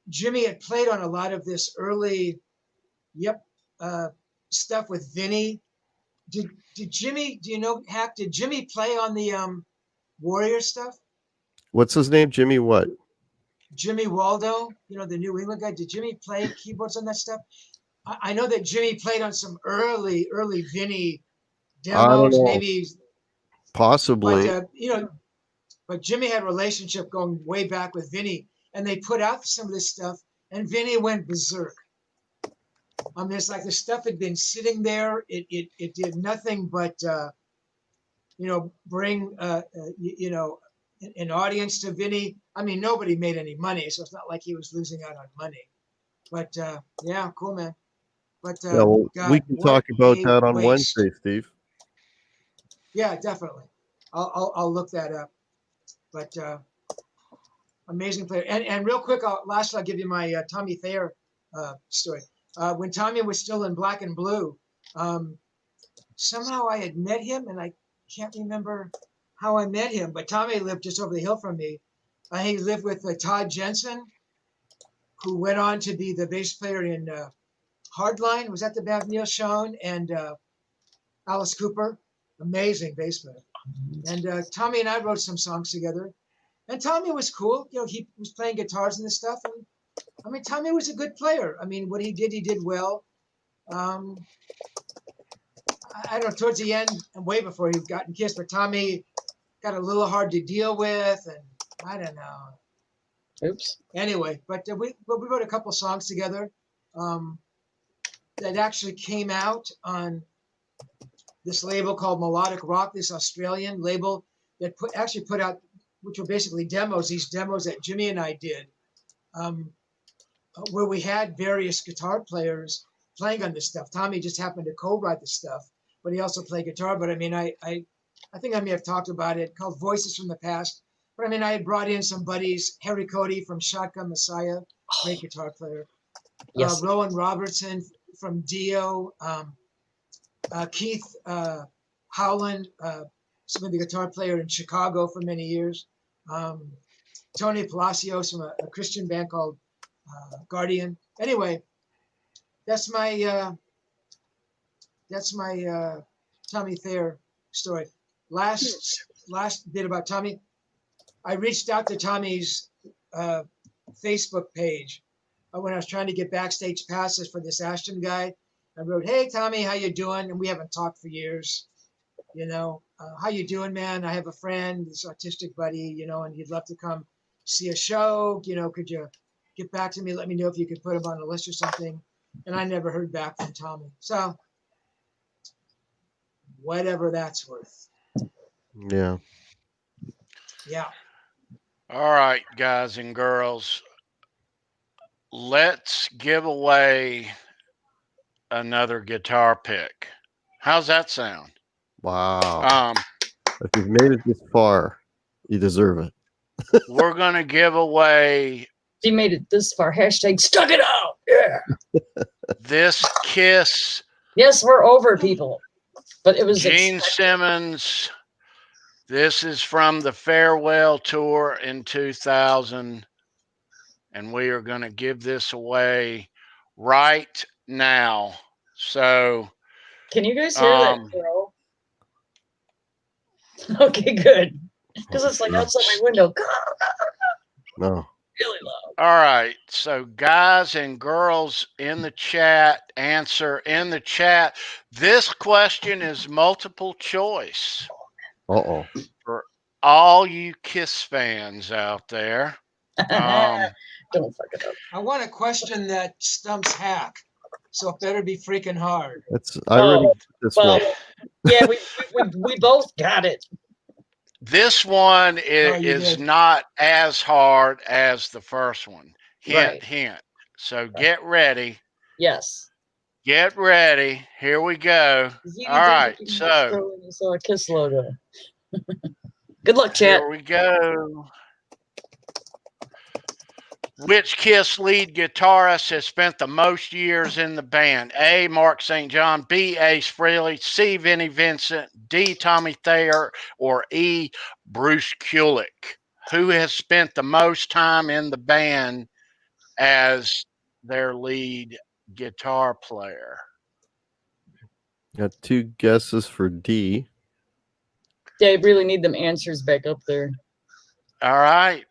Jimmy had played on a lot of this early, uh, stuff with Vinny. Did Jimmy? Do you know Hack? Did Jimmy play on the Warrior stuff? What's his name? Jimmy what? Jimmy Waldo, the New England guy. Did Jimmy play keyboards on that stuff? I know that Jimmy played on some early Vinny I don't demos, know. maybe, but Possibly. but Jimmy had a relationship going way back with Vinny, and they put out some of this stuff, and Vinny went berserk. I mean, it's like the stuff had been sitting there. It did nothing but bring an audience to Vinny. I mean, nobody made any money, so it's not like he was losing out on money. But yeah, cool, man. But Yeah, well, we God, can what talk about a that on waste. Wednesday, Steve. Yeah, definitely. I'll look that up. But amazing player. And real quick, lastly, I'll give you my Tommy Thayer story. When Tommy was still in Black and Blue, somehow I had met him, and I can't remember how I met him. But Tommy lived just over the hill from me. He lived with Todd Jensen, who went on to be the bass player in Hardline. Was that the band Neil Schon and Alice Cooper? Amazing bass player. And Tommy and I wrote some songs together. And Tommy was cool. He was playing guitars and this stuff. And I mean, Tommy was a good player. I mean, what he did well. I don't know, towards the end and way before he got in Kiss, but Tommy got a little hard to deal with. And I don't know. Oops. Anyway, but we wrote a couple songs together that actually came out on this label called Melodic Rock, this Australian label that actually put out, which were basically demos, these demos that Jimmy and I did, where we had various guitar players playing on this stuff. Tommy just happened to co-write the stuff, but he also played guitar. But I mean, I think I may have talked about it, called Voices from the Past. But I mean, I had brought in some buddies, Harry Cody from Shotgun Messiah, great guitar player. Yes. Rowan Robertson from Dio, Keith Howland, some of the guitar player in Chicago for many years. Tony Palacios from a Christian band called Guardian. Anyway, that's my Tommy Thayer story. Last bit about Tommy. I reached out to Tommy's Facebook page when I was trying to get backstage passes for this Ashton guy. I wrote, "Hey Tommy, how you doing?" And we haven't talked for years. How you doing, man? I have a friend, this artistic buddy, and he'd love to come see a show. Could you get back to me? Let me know if you could put him on a list or something. And I never heard back from Tommy. So whatever that's worth. Yeah. Yeah. All right, guys and girls, let's give away another guitar pick. How's that sound? Wow. If you've made it this far, you deserve it. We're going to give away He made it this far. Hashtag stuck it out. Yeah. this Kiss Yes, we're over, people. But it was Gene Simmons. This is from the farewell tour in 2000. and we are going to give this away right now. So, Can you guys hear that girl? Okay, good. Because it's like outside my window. No. Really loud. all right. So, guys and girls in the chat, answer in the chat. This question is multiple choice Uh-oh. for all you Kiss fans out there. Don't fuck it up. I want a question that stumps Hack, so it better be freaking hard. I already did this well, one. yeah, we both got it. This one is did. not as hard as the first one. Hint, Right. hint. So get ready. Yes. Get ready. Here we go. All right. So you saw a Kiss logo. Good luck, chat. here we go. Which Kiss lead guitarist has spent the most years in the band? A. Mark St. John, B. Ace Frehley, C. Vinnie Vincent, D. Tommy Thayer, or E. Bruce Kulick? Who has spent the most time in the band as their lead guitar player? Got two guesses for D. They really need them answers back up there. All right.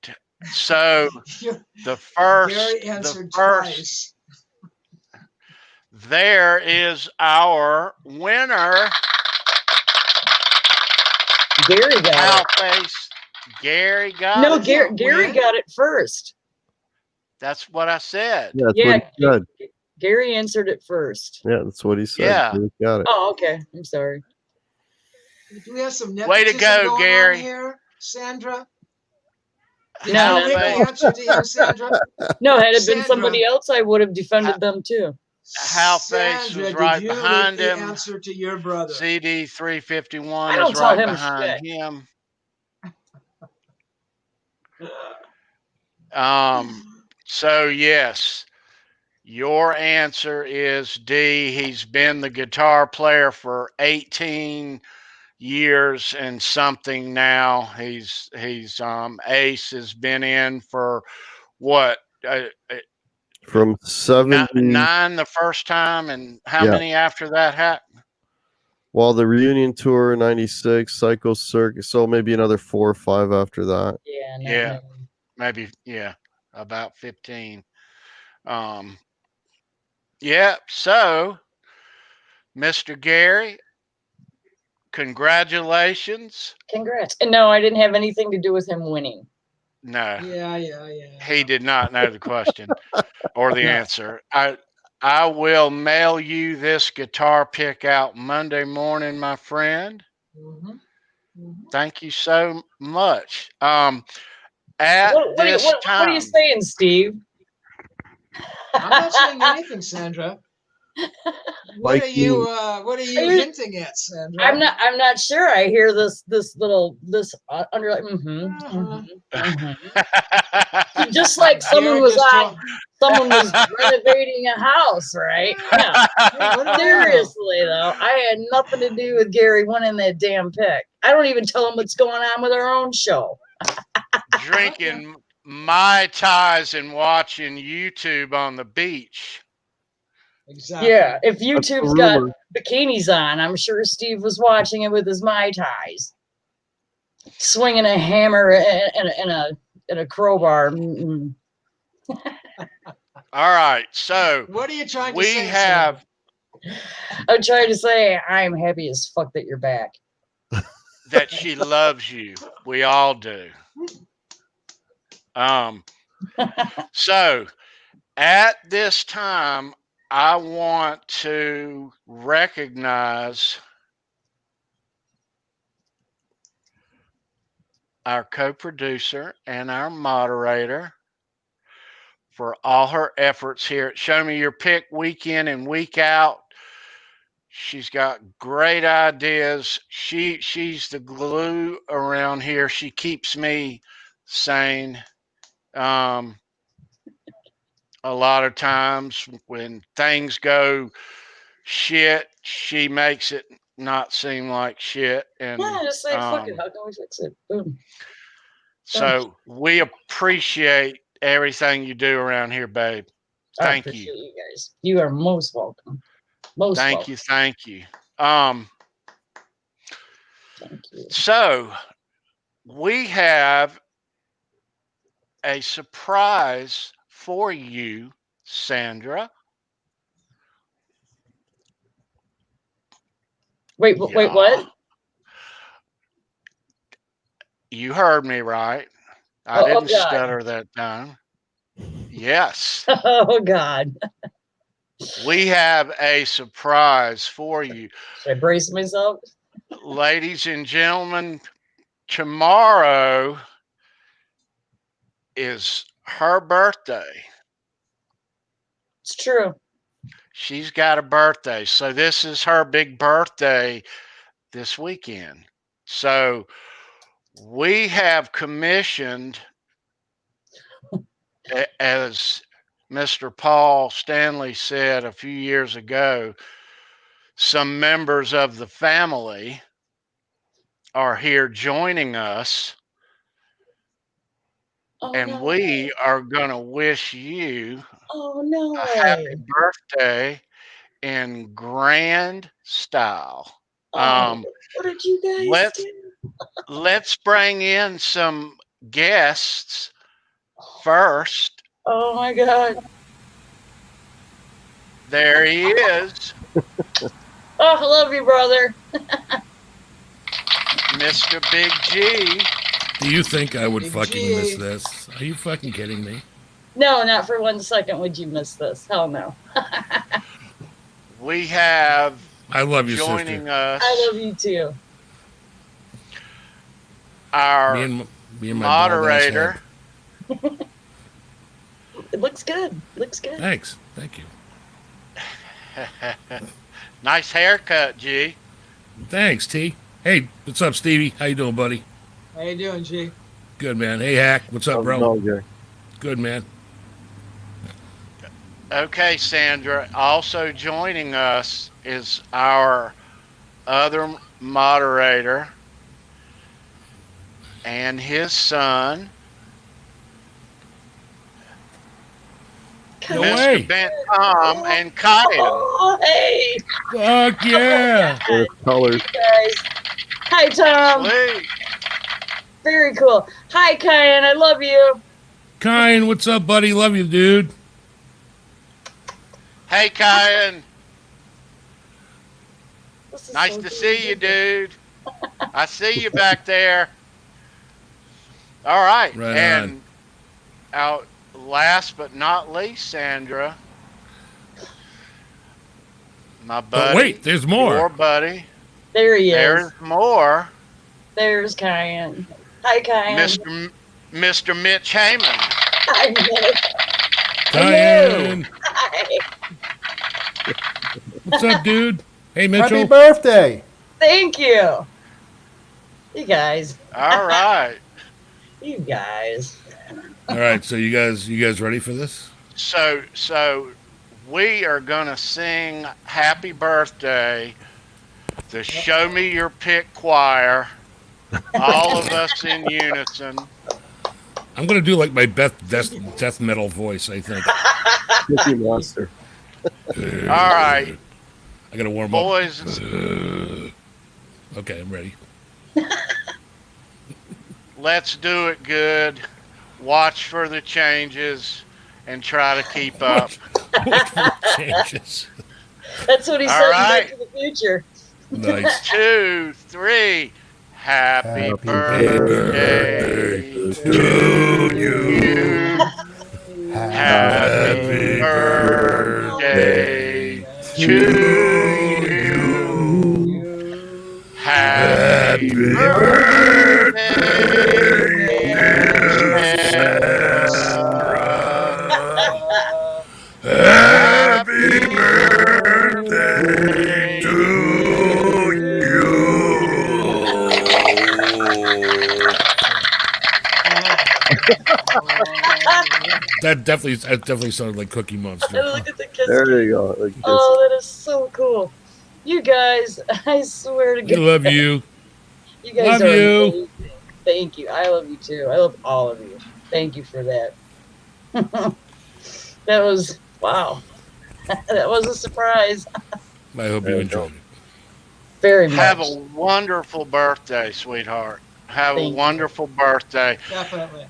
So the first, twice. There is our winner. Gary got it. Gary got it. No, it. Gary got it first. That's what I said. Yeah, that's what he said. Gary answered it first. Yeah, that's what he said. Yeah. Gary got it. Oh, okay. I'm sorry. Do we have some way to go, Gary? Here, Sandra? Did no, you the answer to him, Sandra? No, had it been somebody else, I would have defended them too. Halface was right behind him. The answer to your brother. CD 351 is right behind him. So yes, your answer is D. He's been the guitar player for 18 years and something now. He's Ace has been in for what? From 9 the first time, and how many after that happened? Well, the reunion tour, 96, Psycho Circus, so maybe another 4 or 5 after that. Yeah. Maybe about 15. So Mr. Gary, congratulations. Congrats. And no, I didn't have anything to do with him winning. No. Yeah. He did not know the question or the answer. I will mail you this guitar pick out Monday morning, my friend. Thank you so much. What are you saying, Steve? I'm not saying anything, Sandra. What are you hinting at, Sandra? I'm not sure. I hear this underline. Just like someone was renovating a house, right? Yeah. Seriously though, I had nothing to do with Gary winning that damn pick. I don't even tell him what's going on with our own show. Drinking Mai Tais and watching YouTube on the beach. Exactly. Yeah, if YouTube's got bikinis on, I'm sure Steve was watching it with his Mai Tais, swinging a hammer and a crowbar. All right, so what are you trying to say? I'm trying to say I'm happy as fuck that you're back. That she loves you. We all do. So at this time, I want to recognize our co-producer and our moderator for all her efforts here at Show Me Your Pick week in and week out. She's got great ideas. She's the glue around here. She keeps me sane. A lot of times when things go shit, she makes it not seem like shit. And just say fuck it. How can we fix it? Boom. So we appreciate everything you do around here, babe. I Thank appreciate you. you guys. You are most welcome. Most Thank welcome. you. Thank you. Thank you. So we have a surprise for you, Sandra. Wait, wait, what? You heard me right. I Oh, didn't God. stutter that time. Yes. Oh, God. We have a surprise for you. Should I brace myself? Ladies and gentlemen, tomorrow is her birthday. It's true. She's got a birthday. So this is her big birthday this weekend. So we have commissioned, as Mr. Paul Stanley said a few years ago, some members of the family are here joining us. Oh, And no we way. are going to wish you Oh, no a way. happy birthday in grand style. Oh, what did you guys let's do? let's bring in some guests first. Oh, my God. There he is, Oh, I love you, brother. Mr. Big G. Do you think I would Big fucking G. miss this? Are you fucking kidding me? No, not for 1 second would you miss this. Hell no. We have I love you, joining sister. us I love you too. our Me and my moderator. It looks good. Looks good. Thanks. Thank you. Nice haircut, G. Thanks, T. Hey, what's up, Stevie? How you doing, buddy? How you doing, G? Good, man. Hey, Hack. What's up, bro? Okay. Good, man. Okay, Sandra. Also joining us is our other moderator and his son, No Mr. way. Bent Tom and Kyan. Oh, hey, Fuck yeah. There's colors. guys. Hi, Tom. Sweet. Very cool. Hi, Kyan. I love you. Kyan, what's up, buddy? Love you, dude. Hey, Kyan. This is Nice so to cool. see you, dude. I see you back there. All right. Right and out last but not least, Sandra. My buddy. But wait, there's more. Your buddy. There he is. There's more. There's Kyan. Hi, Kyan. Mr. Mitch Heyman. Hi, Mitch. Kyan. Hi. What's up, dude? Hey, Mitchell. Happy birthday! Thank you. You guys. All right. You guys. All right, so you guys ready for this? So we are gonna sing Happy Birthday, the Show Me Your Pick choir, all of us in unison. I'm gonna do like my Beth death metal voice, I think. Cookie Monster. All right, I gotta warm boys. up. Okay, I'm ready. Let's do it good. Watch for the changes and try to keep up. Watch for the changes. That's what he All said right. in Back to the Future. Nice. 2, 3. Happy Happy birthday to you. Happy birthday to you. Happy birthday, Sandra. Happy birthday to you. That definitely sounded like Cookie Monster. Look at the kiss. There you go. Look at this. Oh, that is so cool. You guys, I swear to We God. love you. You guys Love are you. amazing. Thank you. I love you too. I love all of you. Thank you for that. That was, wow. That was a surprise. I hope you enjoyed it. Very much. Have a wonderful birthday, sweetheart. Have Thank a you. wonderful birthday. Definitely.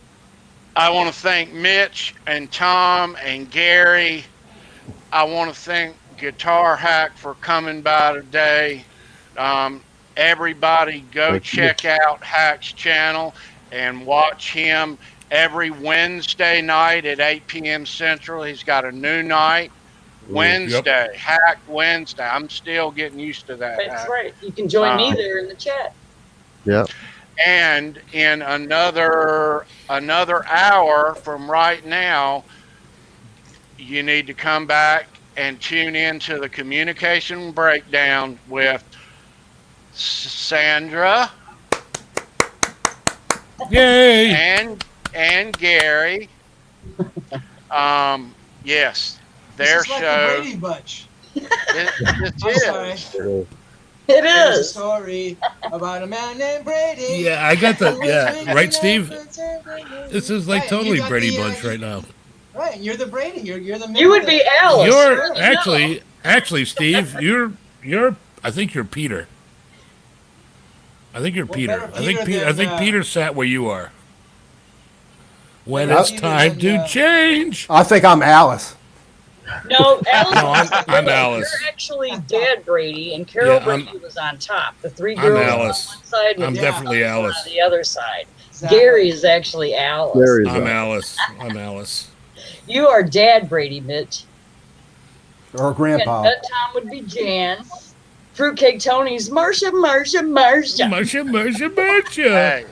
I want to thank Mitch and Tom and Gary. I want to thank GuitarHack for coming by today. Everybody go Thank you. check out Hack's channel and watch him every Wednesday night at 8 p.m. Central. He's got a new night. Wednesday, Hack Wednesday. I'm still getting used to that. That's Hack. right. You can join me there in the chat. Yeah. And in another hour from right now, you need to come back and tune in to the communication breakdown with Sandra Yay! and Gary. Yes, their This is like the show. Brady Bunch. This I'm is. sorry. It There's a is. story about a man named Brady. Yeah, I got that. who was Yeah, drinking right, Steve? up and- This is like Right, you totally got Brady the, Bunch right now. Right, you're the Brady. You're the. You would be Alice. You're No. actually, Steve. You're. I think you're Peter. I think you're Well, Peter. better I think Peter I think than, Peter sat where you are. When better it's Peter time than, to change. I think I'm Alice. No, Alice. No, I'm Alice. You're actually Dad Brady, and Carol Yeah, Brady was on top. The three I'm girls Alice. on one side, with I'm the definitely others Alice. on the other side. Exactly. Gary is actually Alice. There is I'm that. Alice. I'm Alice. You are Dad Brady, Mitch. Or And Grandpa. Tom would be Jan. Fruitcake Tony's Marsha. Marsha, Marsha. Hey,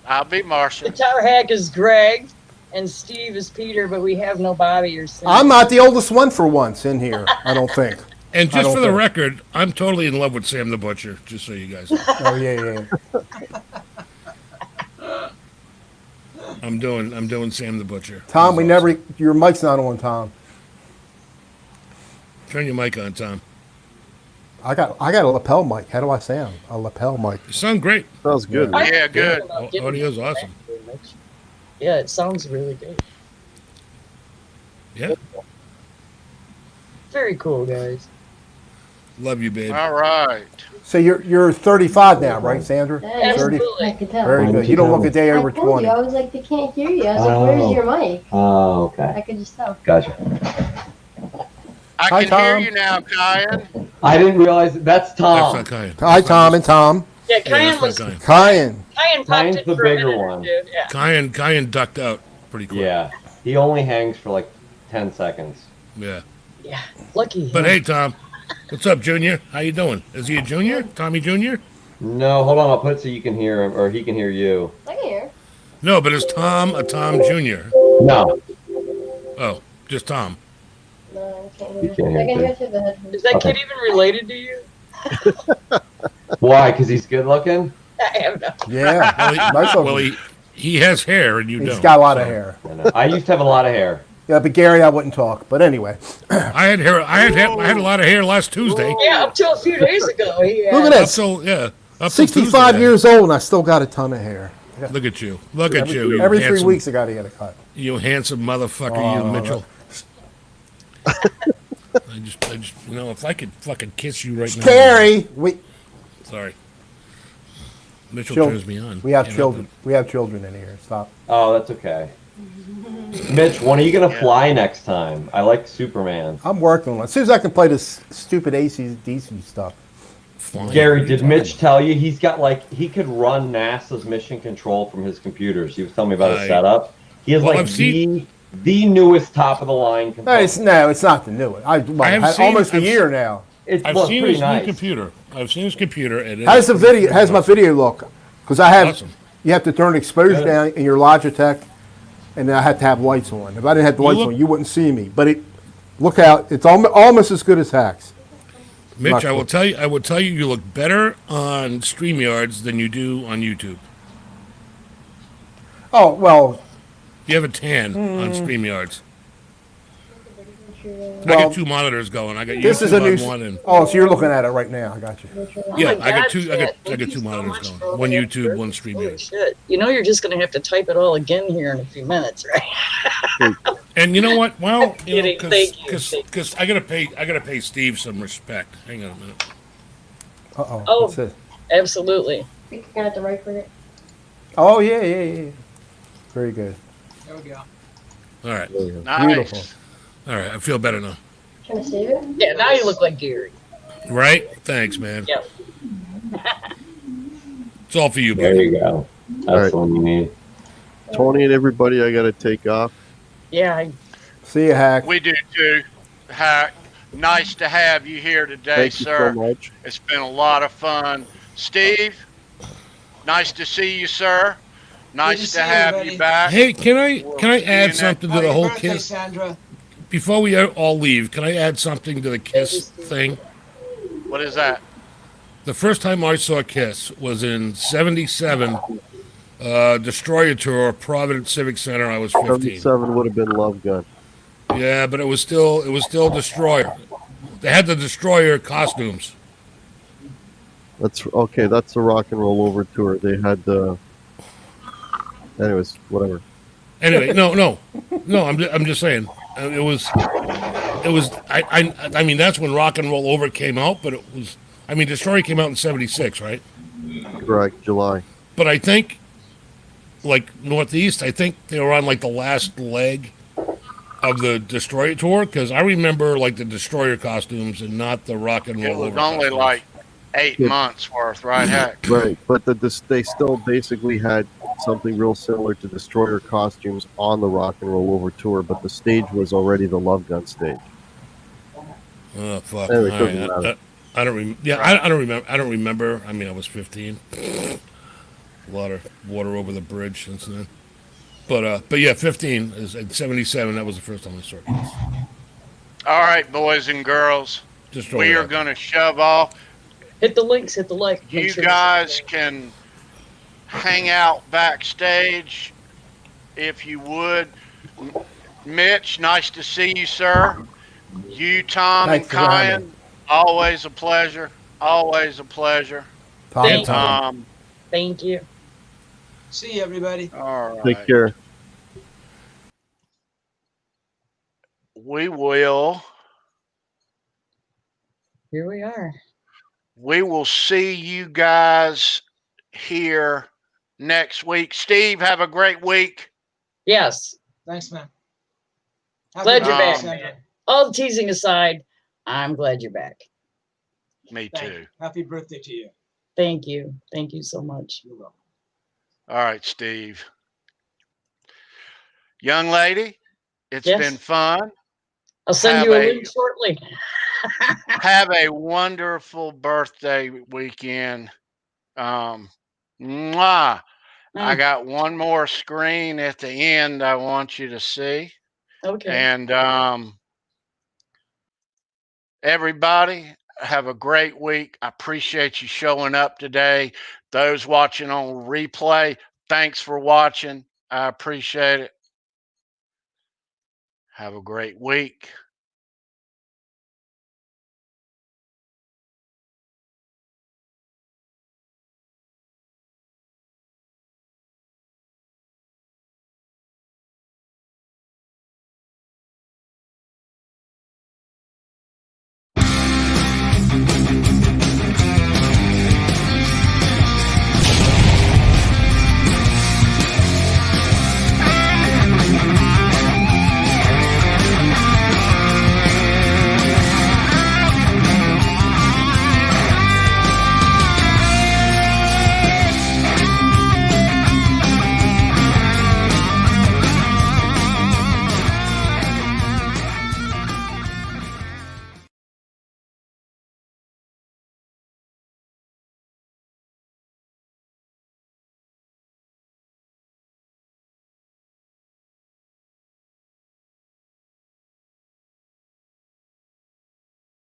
I'll be Marcia. Guitar Hack is Greg, and Steve is Peter, but we have no Bobby or Cindy. I'm not the oldest one for once in here, I don't think. And I just don't for the think- record, I'm totally in love with Sam the Butcher. Just so you guys know. Oh, yeah. I'm doing Sam the Butcher. Tom, He's we awesome. never, your mic's not on, Tom. Turn your mic on, Tom. I got a lapel mic. How do I sound? A lapel mic. You sound great. Sounds good. I Yeah, don't good. know about getting Audio's that awesome. very much. Yeah, it sounds really good. Yeah. Very cool, guys. Love you, babe. All right. So you're 35 now, right, Sandra? Yeah, 30? Absolutely. I could tell. Very Why good. didn't You you don't tell look me? a day I over told 20. you, I was like, they can't hear you. I was like, where's your mic? Oh, I okay. could just tell. Gotcha. I Hi, can hear Tom. you now, Kyan. I didn't realize that's That's Tom. not kind. Hi, Tom and Tom. Yeah, Yeah, Kyan that's was not kind. Kyan. Kyan popped Kyan's in the for a bigger minute or one. two, Yeah. Kyan ducked out pretty quick. Yeah. He only hangs for like 10 seconds. Yeah. Yeah. Lucky. But him. hey, Tom, what's up, Junior? How you doing? Is he a junior? Tommy Junior? No, hold on. I'll put it so you can hear him, or he can hear you. I can hear. No, but is Tom a Tom Junior? No. Oh, just Tom. No, I can't You hear. can't hear I can too. hear through the headphones. Is that Okay. kid even related to you? Why? Because he's good looking? I have no. Yeah. Well, he, Nice of well, him. he has hair and you He's don't. got a lot of so. hair. I know. I used to have a lot of hair. Yeah, but Gary, I wouldn't talk. But anyway. I had hair. I had a lot of hair last Tuesday. Yeah, up till a few days ago. He had. Look at Up this. till Up till 65 Tuesday. years old and I still got a ton of hair. Look at you. Look at you. You Every 3 handsome, weeks I got to get a cut. You handsome motherfucker, you Oh, Mitchell. I just, if I could fucking kiss you right now. Gary, Sorry. Mitchell Chil- turns me on. we have You know, children. We have children in here. Stop. Oh, that's okay. Mitch, when are you going to fly next time? I like Superman. I'm working on it. As soon as I can play this stupid AC/DC stuff. flying. Gary, What are you did Mitch talking tell you he's got he could run NASA's mission control from his computers? He was telling me about his setup. He has Well, like I've seen- the newest top of the line computer. It's not the new one. I've had seen- almost a I've year now. It's I've well, seen pretty his nice. new computer. I've seen his computer. And How's the video? How's my video look? Because I have, Awesome. you have to turn exposure Good. down in your Logitech, and then I had to have lights on. If I didn't have the You lights look- on, you wouldn't see me. But look out! It's almost as good as Hacks. Mitch, Not I will cool. tell you. I will tell you. You look better on StreamYards than you do on YouTube. Oh well, You have a tan on StreamYards. I Well, got two monitors going. I got YouTube this is a on new. one and Oh, so you're looking at it right now. I got you. yeah, my I got God, two. Chad, I thank got you two so monitors much going. for all One the YouTube, extra- one Holy StreamYards. shit. You know you're just going to have to type it all again here in a few minutes, right? And you know what? Well, I'm you know, kidding. Thank you. because I gotta pay Steve some respect. Hang on a minute. Uh-oh. Oh. What's this? Absolutely. You're gonna have to write for it. Oh, yeah. Very good. There we go. All right, Nice. Beautiful. all right. I feel better now. Trying to save it? Yeah, now you look like Gary. Right? Thanks, man. Yep. It's all for you, There buddy. you go. That's right. the one you need. Tony and everybody, I got to take off. Yeah. See you, Hack. We do too. Hack. Nice to have you here today, Thank sir. you so much. It's been a lot of fun. Steve, nice to see you, sir. Nice to to see have everybody. you back. Hey, can I We'll see you add next- something to Happy the whole birthday, kiss? Sandra. Before we all leave, can I add something to the Kiss thing? What is that? The first time I saw Kiss was in '77, Destroyer Tour, Providence Civic Center. I was 15. 77 would have been Love Gun. Yeah, but it was still Destroyer. They had the Destroyer costumes. That's okay. That's the Rock and Roll Over tour. They had the. Anyways, whatever. Anyway, no. I'm just saying. It was. I mean, that's when Rock and Roll Over came out, but it was. I mean, Destroyer came out in '76, right? Correct, July. But I think, like Northeast, I think they were on like the last leg of the Destroyer tour, because I remember like the Destroyer costumes and not the Rock and Roll It was Over only costumes. like 8 months worth, right, Hack? Right, but they still basically had something real similar to Destroyer costumes on the Rock and Roll Over tour, but the stage was already the Love Gun stage. Oh fuck! Anyway, it All doesn't right. matter. I don't remember. Yeah, I don't remember. I don't remember. I mean, I was 15. A lot of water over the bridge since then. But yeah, 15 is at 77. That was the first time I saw Kiss. All right, boys and girls. Just throw We it are out. going to shove off. Hit the links. Hit the like. Make You sure guys can hang out backstage if you would. Mitch, nice to see you, sir. You, Tom, Thanks and for having Kyan, always a pleasure. Always a pleasure. Tom Thank and Tom. Thank you. See you, everybody. All right. Take care. We will Here we are. see you guys here next week. Steve, have a great week. Yes. Thanks, man. Glad you're back, Sandra. All the teasing aside, I'm glad you're back. Me too. Happy birthday to you. Thank you. Thank you so much. You're welcome. All right, Steve. Young lady, it's Yes. been fun. I'll send Have you a a- link shortly. Have a wonderful birthday weekend. Mwah. I got one more screen at the end I want you to see. Okay. And everybody, have a great week. I appreciate you showing up today. Those watching on replay, thanks for watching. I appreciate it. Have a great week.